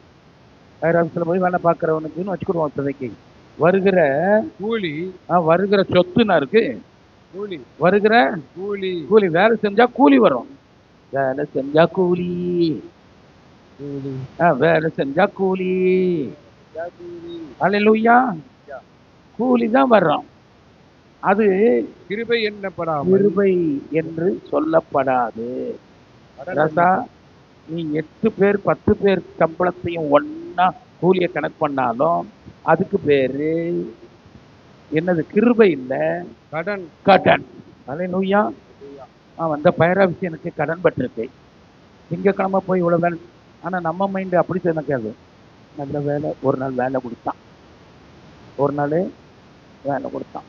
ஆஃபீஸில் போய் வேலை பார்க்குறவனுக்குன்னு வச்சுக்கிடுவோம். இப்போதைக்கு வருகிற கூலி, வருகிற சொத்துனா இருக்கு. கூலி, வருகிற கூலி. கூலி. வேலை செஞ்சா கூலி வரும். வேலை செஞ்சா கூலி. வேலை செஞ்சா கூலி. அல்லேலூயா. கூலி தான் வர்றோம். அது கிருபை என்னப்படாமல், கிருபை என்று சொல்லப்படாது. ரசா, நீ 8 பேர் 10 பேர் சம்பளத்தையும் ஒன்னா கூலியை கணக்கு பண்ணாலும் அதுக்கு பேரு என்னது? கிருபை இல்ல, கடன். கடன். அல்லேலூயா. அந்த பயிராபிஷேகம் எனக்கு கடன் பட்டிருக்கு. திங்கக்கிழமை போய் இவ்வளவு வேலை. ஆனா நம்ம மைண்டு அப்படி நினைக்காது. நல்ல வேலை, ஒரு நாள் வேலை கொடுத்தான், ஒரு நாள் வேலை கொடுத்தான்.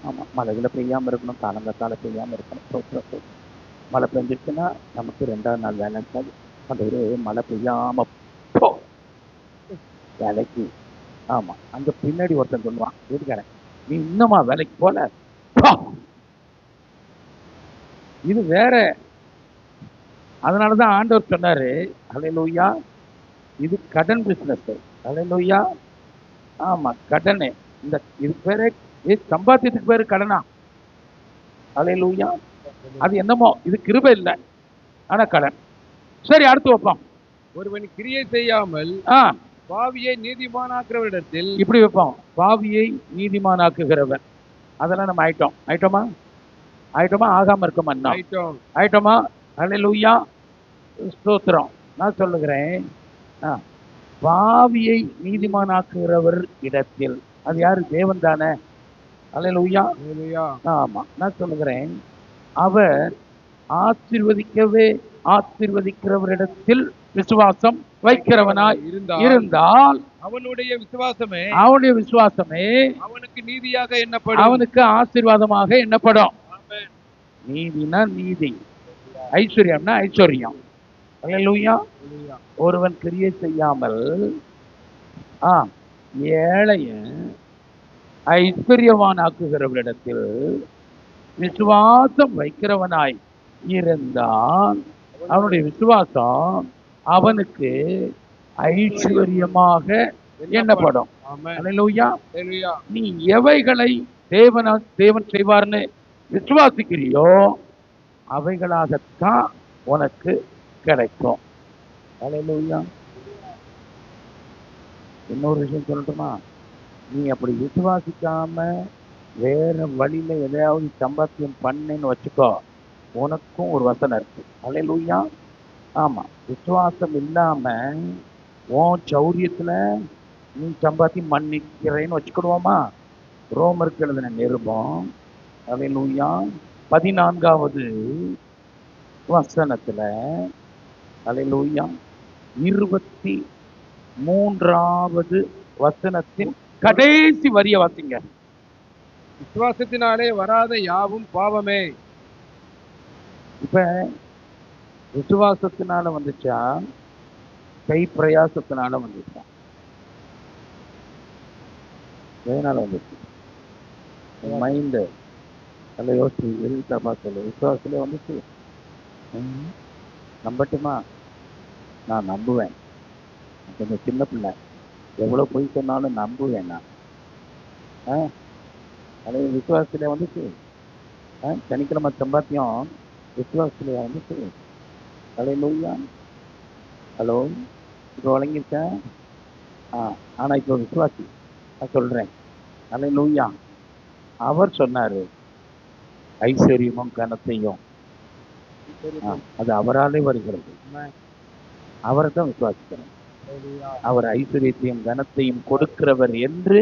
ஆமா, மழையில பெய்யாம இருக்கணும், காலங்காத்தால பெய்யாம இருக்கணும். மழை பெஞ்சிருச்சுன்னா நமக்கு 2ஆவது நாள் வேலை இருக்காது. அந்த ஒரு மழை பெய்யாம போ வேலைக்கு. ஆமா, அங்க பின்னாடி ஒருத்தன் சொல்லுவான், வீட்டுக்காரன், நீ இன்னுமா வேலைக்கு போல? இது வேற. அதனாலதான் ஆண்டவர் சொன்னாரு, அல்லேலூயா, இது கடன் பிசினஸ். அல்லேலூயா. ஆமா, கடனு. இந்த இது பேரு சம்பாத்தியத்துக்கு பேரு கடனா? அல்லேலூயா. அது என்னமோ, இது கிருபை இல்லை, ஆனா கடன். சரி, அடுத்து வைப்போம். ஒருவன் கிரியை செய்யாமல் பாவியை நீதிமானாக்குறவரிடத்தில். இப்படி வைப்போம், பாவியை நீதிமானாக்குகிறவன். அதெல்லாம் நம்ம ஆயிட்டோமா? ஆகாம இருக்கோமா? ஆயிட்டோமா? அல்லேலூயா. ஸ்தோத்திரம். நான் சொல்லுகிறேன், பாவியை நீதிமானாக்குகிறவர் இடத்தில். அது யாரு? தேவன் தானே. அல்லேலூயா. ஆமா, நான் சொல்லுகிறேன், அவர் ஆசீர்வதிக்கிறவரிடத்தில் விசுவாசம் வைக்கிறவனாய் இருந்தால் அவனுடைய விசுவாசமே அவனுக்கு நீதியாக எண்ணப்படும், அவனுக்கு ஆசீர்வாதமாக எண்ணப்படும். நீதினா நீதி, ஐஸ்வர்யம்னா ஐஸ்வர்யம். அல்லேலூயா. ஒருவன் கிரியை செய்யாமல் ஏழைய ஐஸ்வர்யவான் ஆக்குகிறவரிடத்தில் விசுவாசம் வைக்கிறவனாய் இருந்தான், அவனுடைய விசுவாசம் அவனுக்கு ஐஸ்வர்யமாக எண்ணப்படும். ஆமென். அல்லேலூயா. ஹல்லேலூயா. நீ எவைகளை தேவன் செய்வார்னு விசுவாசிக்கிறியோ அவைகளாகத்தான் உனக்கு கிடைக்கும். அல்லேலூயா. இன்னொரு விஷயம் சொல்லட்டுமா? நீ அப்படி விசுவாசிக்காம வேற வழியில எதையாவது சம்பாத்தியம் பண்ணேன்னு வச்சுக்கோ, உனக்கும் ஒரு வசனம் இருக்கு. அல்லேலூயா. ஆமா, விசுவாசம் இல்லாம உன் சௌரியத்துல நீ சம்பாத்தியம் பண்ணிக்கிறேன்னு வச்சுக்கிடுவோமா? ரோமருக்கு எழுதின நிருபம் அல்லேலூயா 14வது வசனத்துல அல்லேலூயா 23வது வசனத்தின் கடைசி வரிய வாசிங்க. விசுவாசத்தினாலே வராத யாவும் பாவமே. இப்ப விசுவாசத்தினால வந்துச்சா, கை பிரயாசத்தினால வந்துச்சா? எதனால வந்துச்சு? மைண்ட் அல்ல யோசிச்சு எழுதிட்டா சொல்லு. விசுவாசத்திலே வந்துச்சு. நம்பட்டுமா? நான் நம்புவேன். கொஞ்சம் சின்ன பிள்ளை, எவ்வளோ பொய் சொன்னாலும் நம்புவேன் நான். அதே விசுவாசத்திலே வந்துச்சு. சனிக்கிழமை சம்பாத்தியம் விசுவாசத்திலே வந்துச்சு. அல்லேலூயா. ஹலோ, இப்போ வழங்கியிருக்கேன். ஆனால் இப்போ விசுவாசி நான் சொல்கிறேன். அல்லேலூயா. அவர் சொன்னார், ஐஸ்வர்யமும் கனத்தையும் அது அவராலே வருகிறது. அவரை தான் விசுவாசிக்கிறேன். அவர் ஐஸ்வர்யத்தையும் கனத்தையும் கொடுக்கிறவர் என்று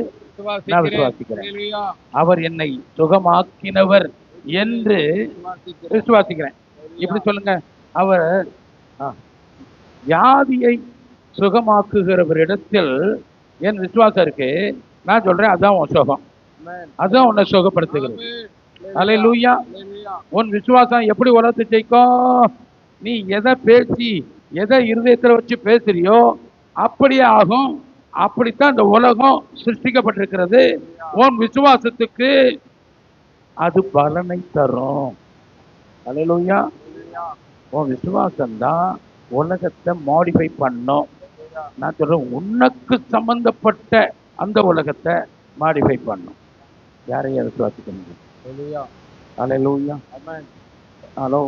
நான் விசுவாசிக்கிறேன். அவர் என்னை சுகமாக்கினவர் என்று விசுவாசிக்கிறேன். இப்படி சொல்லுங்க. அவர் வியாதியை சுகமாக்குகிறவரிடத்தில் என் விசுவாசம் இருக்கு. நான் சொல்றேன், அதான் உன் சுகம், அதான் உன்னை சுகப்படுத்துகிறது. அல்லேலூயா. உன் விசுவாசம் எப்படி உலகத்தை ஜெயிக்கும்? நீ எதை பேசி எதை இருதயத்தில் வச்சு பேசுறியோ அப்படியே ஆகும். அப்படித்தான் இந்த உலகம் சிருஷ்டிக்கப்பட்டிருக்கிறது. உன் விசுவாசத்துக்கு அது பலனை தரும். அல்லேலூயா. உன் விசுவாசம் தான் உலகத்தை மாடிஃபை பண்ணும். நான் சொல்றேன், உனக்கு சம்பந்தப்பட்ட அந்த உலகத்தை மாடிஃபை பண்ணும். யாரையும் விசுவாசிக்க முடியும். அல்லேலூயா. ஹலோ.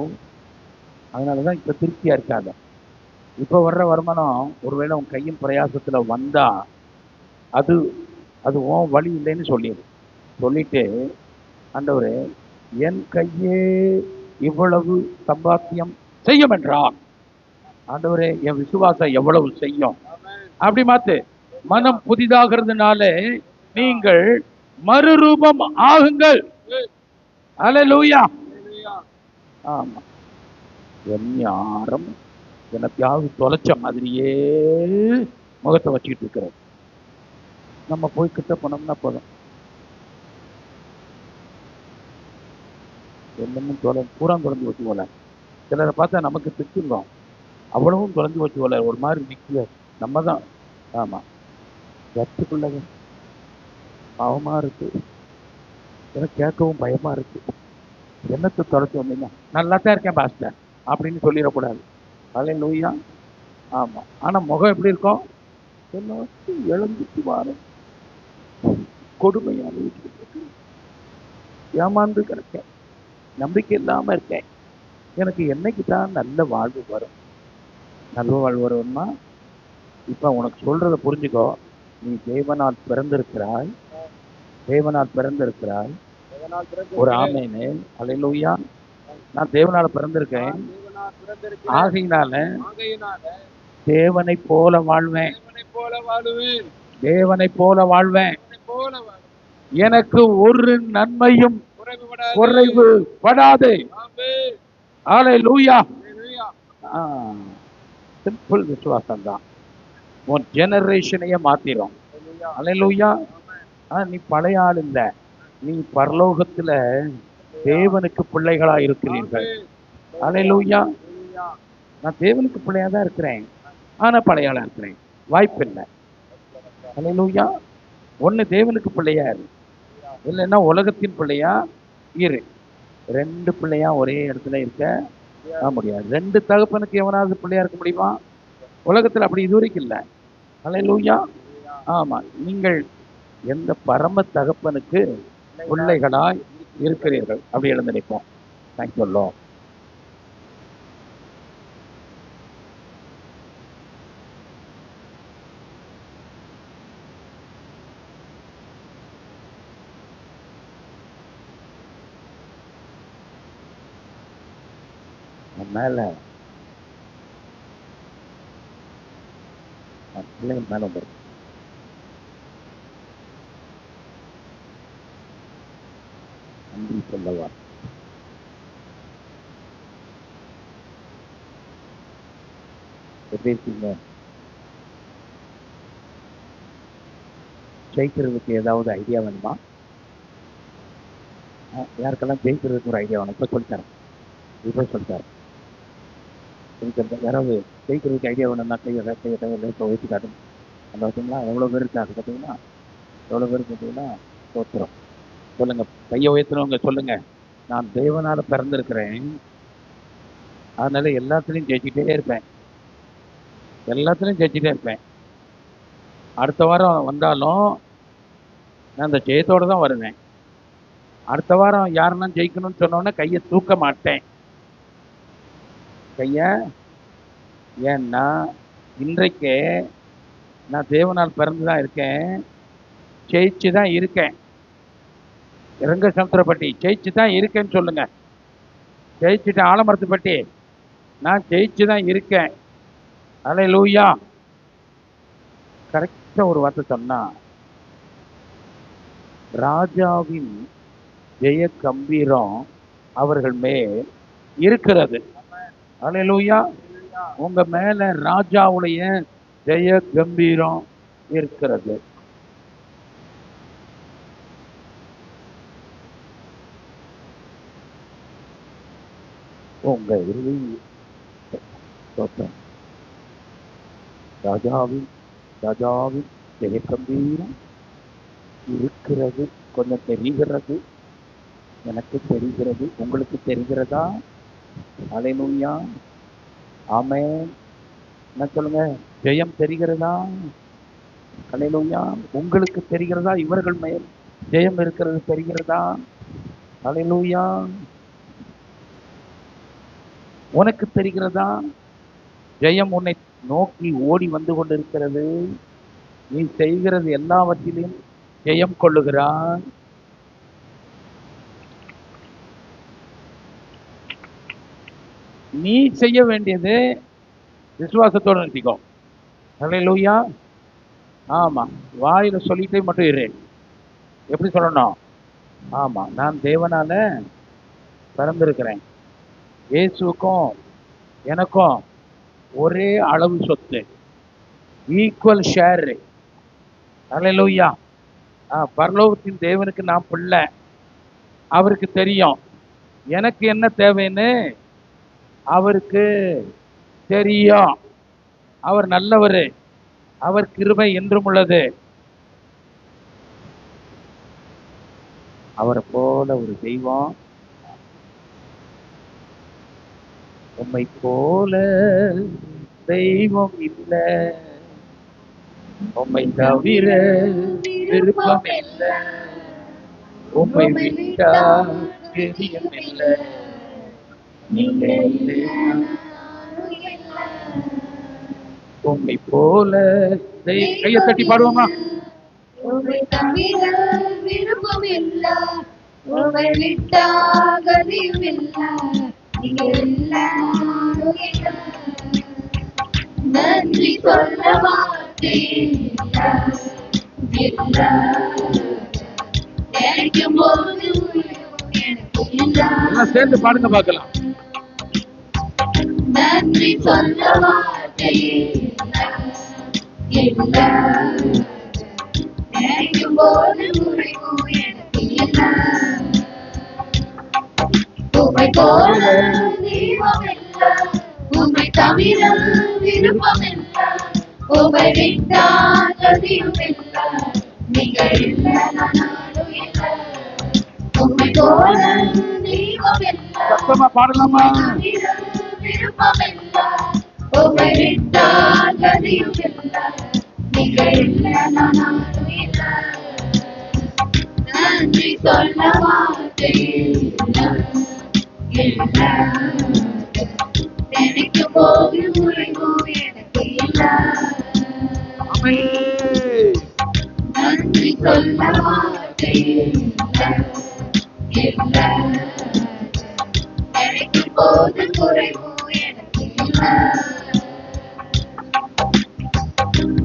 அதனாலதான் இப்ப திருப்தியா இருக்காத. இப்ப வர்ற வருமானம் ஒருவேளை உன் கையின் பிரயாசத்துல வந்தா அது உன் வழி இல்லைன்னு சொல்லிட்டு, ஆண்டவரே என் கையே இவ்வளவு சம்பாத்தியம் செய்யும் என்றார். ஆண்டவரே என் விசுவாசம் எவ்வளவு செய்யும் அப்படி மாத்து. மனம் புதிதாகிறதுனால நீங்கள் மறுரூபம் ஆகுங்கள். அல்லேலூயா. ஆமா, யாரும் எனக்காவது தொலைச்ச மாதிரியே முகத்தை வச்சுக்கிட்டு இருக்கிறது. நம்ம போய் கிட்ட போனோம்னா போதும், எல்லாமும் பூரா தொலைஞ்சு வச்சு போல. சிலரை பார்த்தா நமக்கு திட்டுங்க, அவ்வளவும் தொலைஞ்சு வச்சு போல. ஒரு மாதிரி நிற்கல நம்ம தான். ஆமா, கற்றுக்குள்ளது பாவமா இருக்கு. எனக்கு கேட்கவும் பயமா இருக்கு. என்னத்தை தொலைச்சி வந்தீங்க? நல்லா தான் இருக்கேன் பாஸ்டர் அப்படின்னு சொல்லிடக்கூடாது. அல்லேலூயா. ஆமா, ஆனா முகம் எப்படி இருக்கும்? இழந்துட்டு வார கொடுமையான வீட்டுக்கு ஏமாந்து கிடக்கேன், நம்பிக்கை இல்லாம இருக்கேன். எனக்கு என்னைக்கு தான் நல்ல வாழ்வு வரும்? நல்ல வாழ்வு வரும்னா இப்ப உனக்கு சொல்றத புரிஞ்சுக்கோ. நீ தேவனால் பிறந்திருக்கிறாய், தேவனால் பிறந்திருக்கிறாய். ஒரு ஆமேனு. அல்லேலூயா. நான் தேவனால பிறந்திருக்கேன், ஆகையினால தேவனை போல வாழ்வேன், தேவனை போல வாழ்வேன். எனக்கு ஒரு நன்மையும் குறைவு படாது. அல்லேலூயா. சிம்பிள் விசுவாசம் தான் உன் ஜெனரேஷனையே மாத்திரும். அல்லேலூயா. நீ பழைய ஆள் இல்ல, நீ பரலோகத்துல தேவனுக்கு பிள்ளைகளா இருக்கிறீர்கள். அல்லேலூயா. நான் தேவனுக்கு பிள்ளையா தான் இருக்கிறேன், ஆனா பழைய ஆளா இருக்கிறேன். வாய்ப்பு இல்லை. அல்லேலூயா. ஒண்ணு தேவனுக்கு பிள்ளையா இரு, இல்லைன்னா உலகத்தின் பிள்ளையா இரு. 2 பிள்ளையா ஒரே இடத்துல இருக்க முடியாது. 2 தகப்பனுக்கு எவனாவது பிள்ளையா இருக்க முடியுமா? உலகத்துல அப்படி இது வரைக்கும் இல்லை. அல்லேலூயா. ஆமா, நீங்கள் எந்த பரம தகப்பனுக்கு பிள்ளைகளாய் இருக்கிறீர்கள். அப்படி எழுந்து நிற்போம். Thank you Lord. மேல பிள்ளைகள் மேல வந்துருக்கு. நன்றி சொல்லவா? எப்படி இருக்கீங்க? ஜெயிக்கிறதுக்கு ஏதாவது ஐடியா வேணுமா? யாருக்கெல்லாம் ஜெயிக்கிறதுக்கு ஒரு ஐடியா வேணும்? இப்போ சொல்லித்தரேன். இப்போ சொல்லித்தரேன். யாராவது ஜெயிக்கிறதுக்கு ஐடியா வேணும்னா கையை வச்சு காட்டுங்க. அந்த பார்த்தீங்களா எவ்வளோ பேர் இருக்காங்க பார்த்தீங்கன்னா? எவ்வளோ பேர் பார்த்தீங்கன்னா தோற்றுறோம். சொல்லுங்க, கையை உயர்த்தினவங்க சொல்லுங்க. நான் தேவனால பிறந்திருக்கிறேன், அதனால எல்லாத்துலேயும் ஜெயிச்சுட்டே இருப்பேன். எல்லாத்துலேயும் ஜெயிச்சுட்டே இருப்பேன். அடுத்த வாரம் வந்தாலும் நான் அந்த ஜெயத்தோடு தான் வருவேன். அடுத்த வாரம் யாருன்னா ஜெயிக்கணும்னு சொன்னோன்னே கையை தூக்க மாட்டேன். கையை ஏன்னா இன்றைக்கே நான் தேவனால் பிறந்து தான் இருக்கேன், ஜெயிச்சு தான் இருக்கேன். இறங்க சமுத்திரப்பட்டி ஜெயிச்சு தான் இருக்கேன்னு சொல்லுங்க. ஜெயிச்சுட்டு ஆலமரத்துப்பட்டி நான் ஜெயிச்சு தான் இருக்கேன். அல்லேலூயா. கரெக்டா ஒரு வார்த்தை சொன்னா, ராஜாவின் ஜெய கம்பீரம் அவர்கள் மேல் இருக்கிறது. அல்லேலூயா. உங்க மேல ராஜாவுடைய ஜெய கம்பீரம் இருக்கிறது. உங்க இறுதி ராஜாவின் ஜெய கம்பீரம் இருக்கிறது. கொஞ்சம் தெரிகிறது, எனக்கு தெரிகிறது. உங்களுக்கு தெரிகிறதா? அல்லேலூயா. ஆமென். என்ன சொல்லுங்க? ஜெயம் தெரிகிறதா? அல்லேலூயா. உங்களுக்கு தெரிகிறதா? இவர்கள் மேல் ஜெயம் இருக்கிறது தெரிகிறதா? அல்லேலூயா. உனக்கு தெரிகிறதா? ஜெயம் உன்னை நோக்கி ஓடி வந்து கொண்டிருக்கிறது. நீ செய்கிறது எல்லாவற்றிலும் ஜெயம் கொள்ளுகிறாய். நீ செய்ய வேண்டியது விசுவாசத்தோடு நிறுத்திக்கோ. அல்லேலூயா. ஆமா, வாயில சொல்லிட்டே மட்டும் இரு. எப்படி சொல்லணும்? ஆமா, நான் தேவனால பிறந்திருக்கிறேன். இயேசுக்கும் எனக்கும் ஒரே அளவு சொத்து, ஈக்குவல் ஷேர். அல்லேலூயா. பரலோகத்தின் தேவனுக்கு நான் பிள்ளை. அவருக்கு தெரியும் எனக்கு என்ன தேவைன்னு. அவருக்கு தெரியும். அவர் நல்லவர், அவர் கிருபை என்றும் உள்ளது. அவரை போல ஒரு தெய்வம், உம்மை போல தெய்வம் இல்லை, உம்மை தவிர விருப்பம் இல்லை, உம்மை விட்டா கதியும் இல்லை, நீங்க இல்லை, உம்மை போல கையை தட்டி பாடுவோமா? உம்மை தவிர விருப்பம் இல்லை, உம்மை விட்டா கதியும் இல்லை, நீங்க இல்லை, நன்றி சொல்ல வார்த்தை இல்லை, நினைக்கும் போது எனக்கு இல்லை. எல்லாம் சேர்ந்து பாடுங்க பார்க்கலாம். நன்றி சொல்ல வார்த்தை இல்லை, நினைக்கும் போது முறைக்கும் எனக்கு இல்லை. உம்மை போல தெய்வம் இல்லை, உம்மை தவிர விருப்பம் இல்லை, உம்மை விட்டா கதியும் இல்லை, நீங்கள் இல்லை, நானும் இல்லை. போல தெய்வம் இல்லை. சத்தமா பாடலாமா? விருப்பமில்லை. உம்மை விட்டால் கதியும் இல்லை. நீங்க இல்லை நானும் இல்லை. நன்றி சொல்ல வார்த்தை இல்லை. நினைக்கும் போது முறைவும் எனக்கு இல்லை. நன்றி சொல்ல வார்த்தை இல்லை. நினைக்கும் போது குறைவும் எனக்கு இல்லை.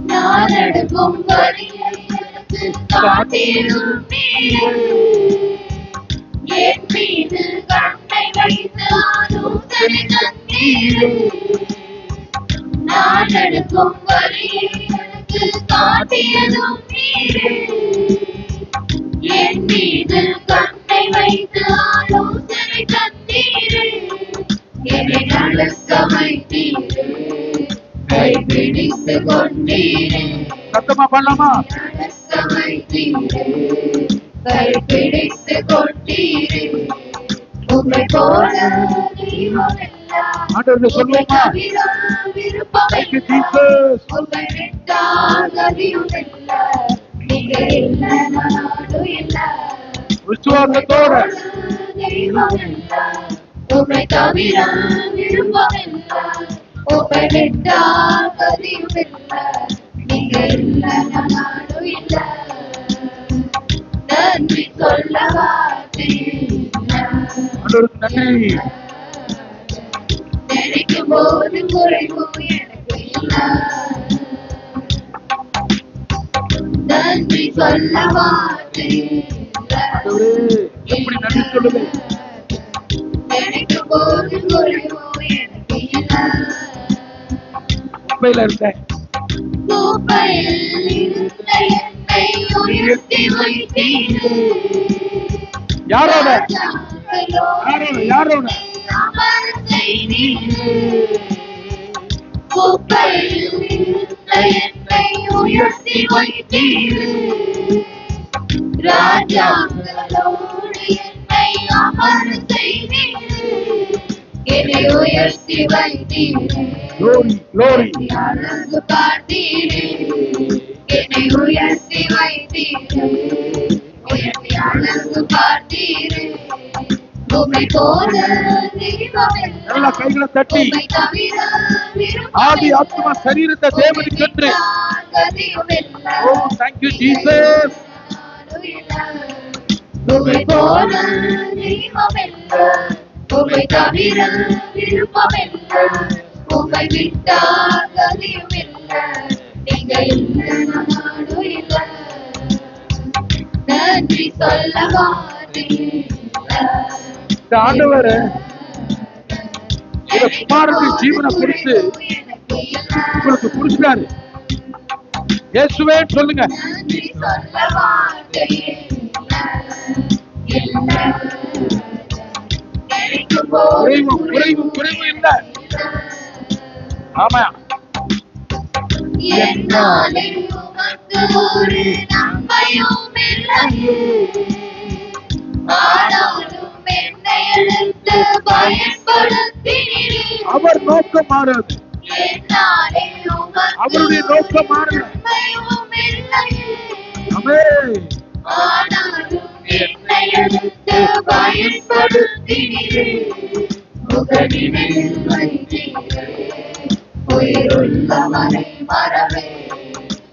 நான் எடுக்கும் வழியை எனக்கு காட்டிடும் நீரே. என் மீது கண்ணை வைத்து ஆலோசனை தந்தீரே. நான் எடுக்கும் வழியை எனக்கு காட்டியதும் நீரே. என் மீது கண்ணை வைத்து ஆலோசனை தந்தீரே. என்னை நடக்க வைத்தீரே. கைப்பிடித்து கொண்டீரே. சத்தமா பாடலாமா? நடக்க வைத்தீரே. கைப்பிடித்து கொண்டீரே. உம்மை போல தெய்வம் இல்லை. ஆண்டவரே சொல்லுவோமா? விருப்பம் Thank you, இல்லை. Jesus. உம்மை விட்டால் கதியும் இல்லை. நீங்க இல்லை நானும் இல்லை. விசுவாசத்தோட தெய்வம் இல்லை. உம்மை தவிர விருப்பம் இல்லை. உம்மை விட்டால் கதியும் இல்லை. நீங்க இல்லை நானும் இல்லை. நன்றி சொல்ல வார்த்தை இல்லை. ஆண்டவருக்கு நன்றி. நினைக்கும் போது குறைவும் எனக்கு இல்லை. நன்றி சொல்ல வார்த்தை இல்லை. ஆண்டவரே, எப்படி நன்றி சொல்லுவேன்? நினைக்கும் போது குறைவும் எனக்கு இல்லை. உண்மையில இருந்தேன். கூப்பையில் இருந்த என்னை உயர்த்தி வைத்தீரே. யாரோட? ராஜாக்களோடு யாரோட? அமர செய்தீரே. கூப்பையில் இருந்த என்னை உயர்த்தி வைத்தீரே. ராஜாக்களோடு என்னை அமர செய்தீரே. என்னை உயர்த்தி வைத்தீரே. Glory, glory. அழகு பார்த்தீரே. என்னை உயர்த்தி வைத்தீரே. உயர்த்தி அழகு பார்த்தீரே. உம்மை போல தெய்வம் இல்லை. எல்லா கைகளை தட்டி உம்மை தவிர விருப்பம் ஆதி இல்லை. ஆத்மா சரீரத்தை தேவனுக்கு என்று. கதியும் இல்லை. Oh, thank you, Jesus. உம்மை போல தெய்வம் இல்லை. உம்மை தவிர விருப்பம் இல்லை. உம்மை விட்டால் கதியும் இல்லை. நீங்க இல்லை நானும் இல்லை. நன்றி சொல்ல வார்த்தை இல்லை. இந்த ஆண்டவர் இந்த குமாரனுக்கு ஜீவனை கொடுத்து எனக்கு இல்லை. உங்களுக்கு புடிச்சிட்டாரு. இயேசுவே சொல்லுங்க. நன்றி சொல்ல வார்த்தை இல்லை. இல்லை. நினைக்கும் போது குறைவும் இல்ல. ஆமா. என்னாலே உமக்கு ஒரு நன்மையும் இல்லையே. ஆனாலும் என்னை எடுத்து பயன்படுத்தினீரே. அவர் நோக்கம் மாறாது. என்னாலே உமக்கு அவருடைய நோக்கம் மாறல. நன்மையும் இல்லையே. ஆமென். ஆனாலும் என்னை எடுத்து பயன்படுத்தினீரே. முகனினில் வைத்தீரே. உயிருள்ளவரை மறவே.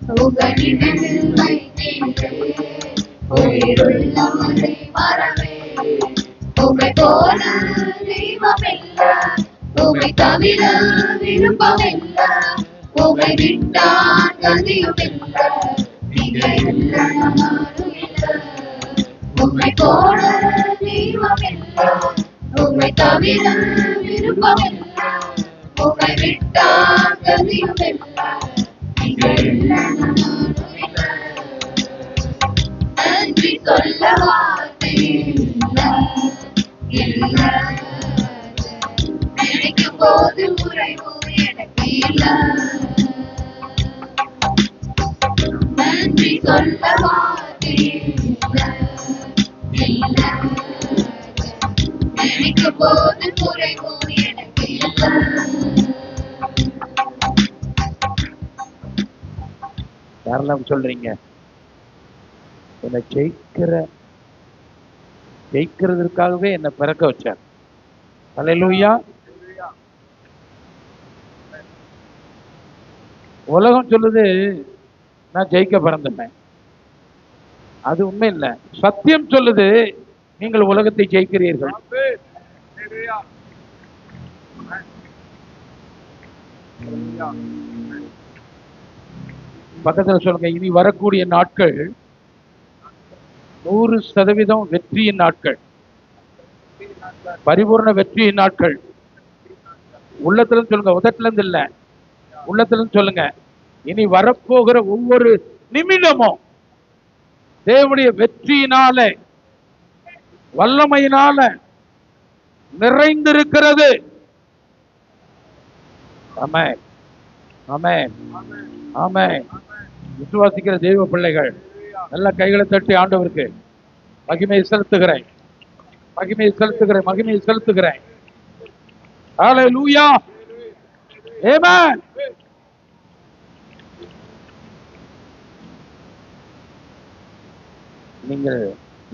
முகனினில் வைத்தீரே. உயிருள்ளவரை மறவே. உம்மை போல தெய்வம் இல்லை. உம்மை தவிர விருப்பம் இல்லை. உம்மை விட்டால் கதியும் இல்லை. நீங்க இல்லை நானும் இல்லை. உம்மை போல தெய்வம் இல்லை. உம்மை தவிர விருப்பம் இல்லை. உம்மை விட்டால் கதியும் இல்லை. நீங்க இல்லை நானும் இல்லை. நன்றி சொல்ல வார்த்தை இல்லை. இல்லை. நினைக்கும் போது குறைவும் எனக்கு இல்லை. நன்றி சொல்ல வார்த்தை இல்லை. இல்லை. ஒருபோது குறைவும் எனக்கு இல்லை. யாரெல்லாம் சொல்றீங்க என்னை ஜெயிக்கிறதுக்காகவே என்னை பிறக்க வச்சார். அல்லேலூயா. உலகம் சொல்லுது நான் ஜெயிக்க பிறந்தேன். அது உண்மை இல்லை. சத்தியம் சொல்லுது நீங்கள் உலகத்தை ஜெயிக்கிறீர்கள். பக்கத்துல சொல்லுங்க, இனி வரக்கூடிய நாட்கள் 100% வெற்றியின் நாட்கள், பரிபூர்ண வெற்றியின் நாட்கள். உள்ளத்துல சொல்லுங்க, உதட்டுல இருந்து இல்ல, உள்ளத்துல சொல்லுங்க. இனி வரப்போகிற ஒவ்வொரு நிமிடமும் தேவனுடைய வெற்றியினால, வல்லமையினால நிறைந்திருக்கிறது. ஆமென், ஆமென், ஆமென். விசுவாசிக்கிற தெய்வ பிள்ளைகள் நல்ல கைகளை தட்டி ஆண்டவருக்கு மகிமையை செலுத்துகிறேன், மகிமையை செலுத்துகிறேன், மகிமையை செலுத்துகிறேன். ஹல்லேலூயா, ஆமென். நீங்கள்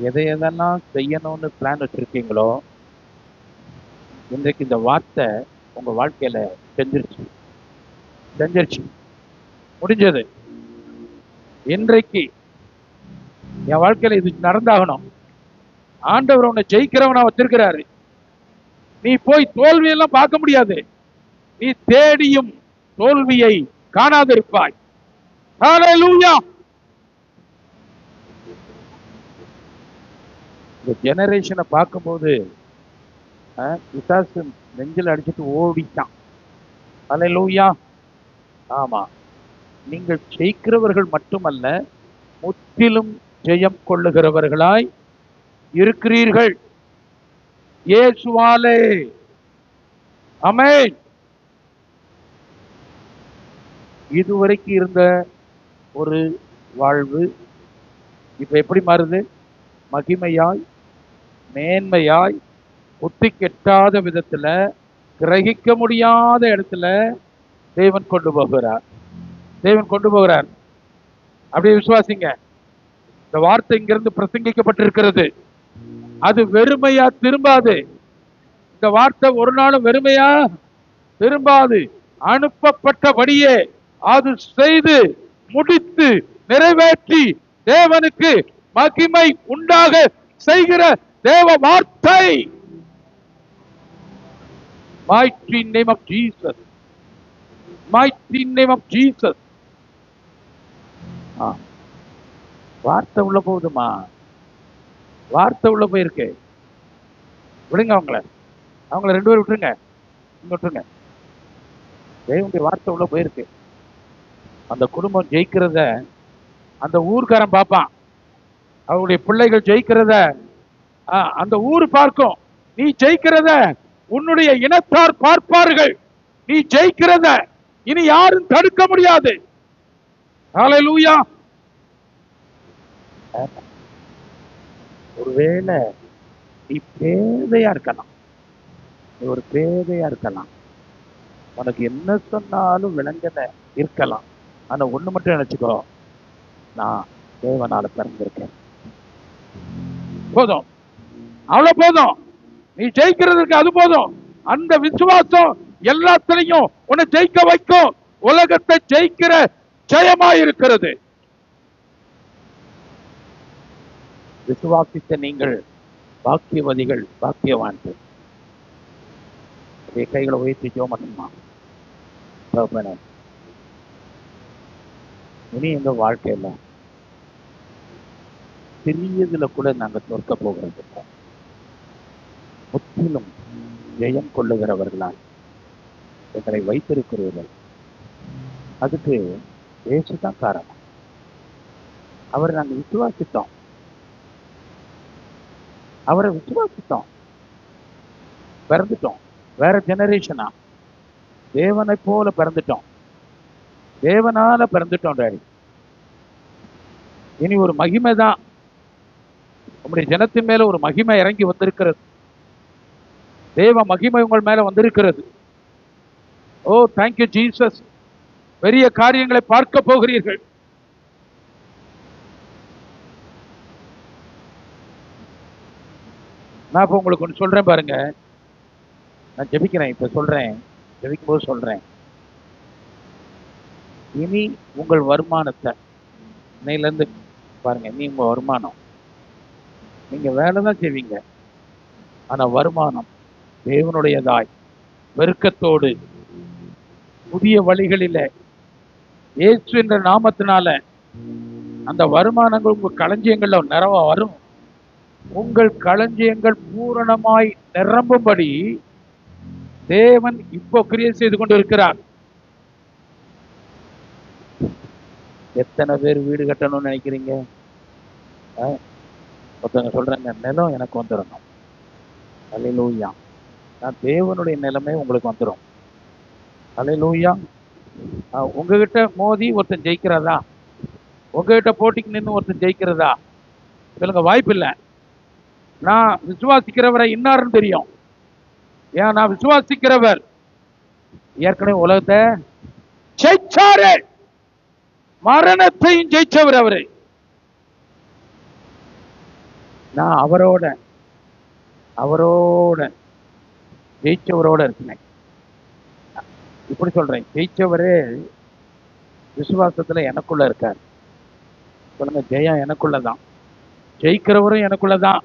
எதையெல்லாம் செய்யணும்னு பிளான் வச்சிருக்கீங்களோ இன்றைக்கு இந்த வார்த்தை உங்க வாழ்க்கையில செஞ்சிருச்சு, முடிஞ்சது. இன்றைக்கு என் வாழ்க்கையில இது நடந்தாகணும். ஆண்டவர் உன்னை ஜெயிக்கிறவனா வச்சிருக்கிறாரு. நீ போய் தோல்வியெல்லாம் பார்க்க முடியாது. நீ தேடியும் தோல்வியை காணாதிருப்பாய். ஹல்லேலூயா. இந்த ஜெனரேஷனை பார்க்கும்போது பிசாசு நெஞ்சில் அடிச்சுட்டு ஓடிட்டான். ஹல்லேலூயா. ஆமா, நீங்கள் ஜெயிக்கிறவர்கள் மட்டுமல்ல, முற்றிலும் ஜெயம் கொள்ளுகிறவர்களாய் இருக்கிறீர்கள் இயேசுவாலே. ஆமென். இதுவரைக்கும் இருந்த ஒரு வாழ்வு இப்ப எப்படி மாறுது? மகிமையாய், மேன்மையாய், புத்தி கெட்டாத விதத்துல, கிரகிக்க முடியாத இடத்துல தேவன் கொண்டு போகிறார். தேவன் கொண்டு போகிறார். அப்படியே விசுவாசிங்க. இந்த வார்த்தை இங்கிருந்து பிரசங்கிக்கப்பட்டிருக்கிறது. அது வெறுமையா திரும்பாது. இந்த வார்த்தை ஒரு நாளும் வெறுமையா திரும்பாது. அனுப்பப்பட்டபடியே அது செய்து முடித்து நிறைவேற்றி தேவனுக்கு மகிமை உண்டாக செய்கிற தேவ வார்த்தை. Mighty name of Jesus. Mighty name of Jesus. வார்த்தை உள்ள போகுதுமா, வார்த்தை உள்ள போயிருக்கு. விடுங்க அவங்கள 2 பேரும் விட்டுருங்க, இங்க விட்டுருங்க. தேவனுடைய வார்த்தை உள்ள போயிருக்கு. அந்த குடும்பம் ஜெயிக்கிறத அந்த ஊர்க்காரன் பார்ப்பான். அவருடைய பிள்ளைகள் ஜெயிக்கிறத அந்த ஊர் பார்க்கும். நீ ஜெயிக்கிறத உன்னுடைய இனத்தார் பார்ப்பார்கள். நீ ஜெயிக்கிறத இனி யாரும் தடுக்க முடியாது. ஹல்லேலூயா. ஒருவேளை நீ பேதையா இருக்கலாம், நீ ஒரு பேதையா இருக்கலாம், உனக்கு என்ன சொன்னாலும் விளங்கன இருக்கலாம். ஆனா ஒண்ணு மட்டும் நினைச்சுக்கோ, நான் தேவனால பிறந்திருக்கேன். போதும், அவ்வளவு போதும். நீ ஜெயிக்கிறதுக்கு அது போதும். அந்த விசுவாசம் எல்லாத்திலையும் உன்னை ஜெயிக்க வைக்கும். உலகத்தை ஜெயிக்கிற ஜெயமாயிருக்கிறது. விசுவாசித்த நீங்கள் பாக்கியவதிகள், பாக்கியவான்கள். கைகளை உயர்த்தி ஜெபம் பண்ணுமா. இனி எங்க வாழ்க்கையில சிறியதுல கூட நாங்க தோற்க போகிறது, முற்றிலும் ஜெயம் கொள்ளுகிறவர்களால் எங்களை வைத்திருக்கிறீர்கள். அதுக்கு இயேசுதான் காரணம். அவரை நாங்க விசுவாசித்தோம், அவரை விசுவாசித்தோம், பிறந்துட்டோம். வேற ஜெனரேஷனா, தேவனை போல பிறந்துட்டோம், தேவனால பிறந்துட்டோம். டாடி, இனி ஒரு மகிமை தான். உங்களுடைய ஜனத்தின் மேல ஒரு மகிமை இறங்கி வந்திருக்கிறது. தேவ மகிமை உங்கள் மேல வந்திருக்கிறது. ஓ தேங்க்யூ ஜீசஸ். பெரிய காரியங்களை பார்க்க போகிறீர்கள். நான் இப்ப உங்களுக்கு ஒன்று சொல்றேன் பாருங்க. நான் ஜெபிக்கிறேன், இப்ப சொல்றேன், ஜெபிக்கும் போது சொல்றேன். இனி உங்கள் வருமானத்தை இன்னையிலேருந்து பாருங்க, இனி உங்க வருமானம், நீங்க வேலை தான் செய்வீங்க, ஆனா வருமானம் தேவனுடையதாய் வெறுக்கத்தோடு புதிய வழிகளில இயேசு என்ற நாமத்தினால அந்த வருமானங்கள் உங்க களஞ்சியங்கள்ல நிறவ வரும். உங்கள் களஞ்சியங்கள் பூரணமாய் நிரம்பும்படி தேவன் இப்போ கிரியை செய்து கொண்டு இருக்கிறார். எத்தனை பேர் வீடு கட்டணும்னு நினைக்கிறீங்க? ஒருத்தவங்க சொல்றாங்க, நிலம் எனக்கு வந்துடணும். அல்லேலூயா. நான் தேவனுடைய நிலைமை உங்களுக்கு வந்துடும். அல்லேலூயா. உங்ககிட்ட மோதி ஒருத்தன் ஜெயிக்கிறதா? உங்ககிட்ட போட்டிக்கு நின்று ஒருத்தன் ஜெயிக்கிறதா? சொல்லுங்க, வாய்ப்பு இல்லை. நான் விசுவாசிக்கிறவரை இன்னாருன்னு தெரியும். ஏன்? நான் விசுவாசிக்கிறவர் ஏற்கனவே உலகத்தை ஜெயிச்சாரு, மரணத்தையும் ஜெயிச்சவர் அவரு. நான் அவரோட ஜெயிச்சவரோட இருக்கிறேன். இப்படி சொல்றேன், ஜெயிச்சவரே விசுவாசத்துல எனக்குள்ள இருக்கார். சொல்லுங்க, ஜெயம் எனக்குள்ளதான், ஜெயிக்கிறவரும் எனக்குள்ளதான்,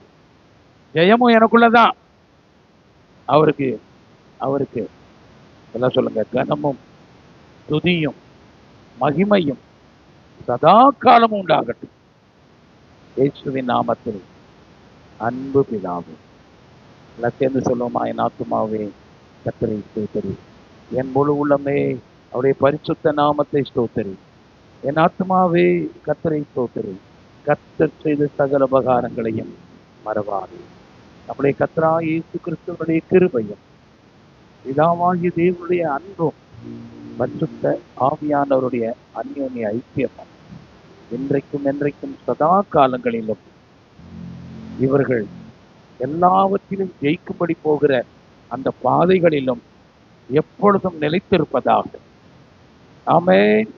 ஜெயமும் எனக்குள்ளதான். அவருக்கு எல்லாம் சொல்லுங்க, கனமும் துதியும் மகிமையும் சதா காலமும் உண்டாகட்டும். இயேசுவின் நாமத்தில். அன்பு பிதாவே, எல்லாம் சேர்ந்து சொல்லுவோமா? என் ஆத்துமாவே கர்த்தரை ஸ்தோத்திரி, என் முழு உள்ளமே அவருடைய பரிசுத்த நாமத்தை ஸ்தோத்திரி. என் ஆத்துமாவே கர்த்தரை ஸ்தோத்திரி, கர்த்தர் செய்த சகல உபகாரங்களையும் மறவாதே. நம்முடைய கர்த்தராகிய இயேசு கிறிஸ்துவினுடைய கிருபையும் பிதாவாகிய தேவனுடைய அன்பும் பரிசுத்த ஆவியானவருடைய அந்யோன்ய ஐக்கியமும் இன்றைக்கும் என்றைக்கும் சதா காலங்களிலும் இவர்கள் எல்லாவற்றிலும் ஜெயிக்கும்படி போகிற அந்த பாதைகளிலும் எப்பொழுதும் நிலைத்திருப்பதாக. ஆமென்.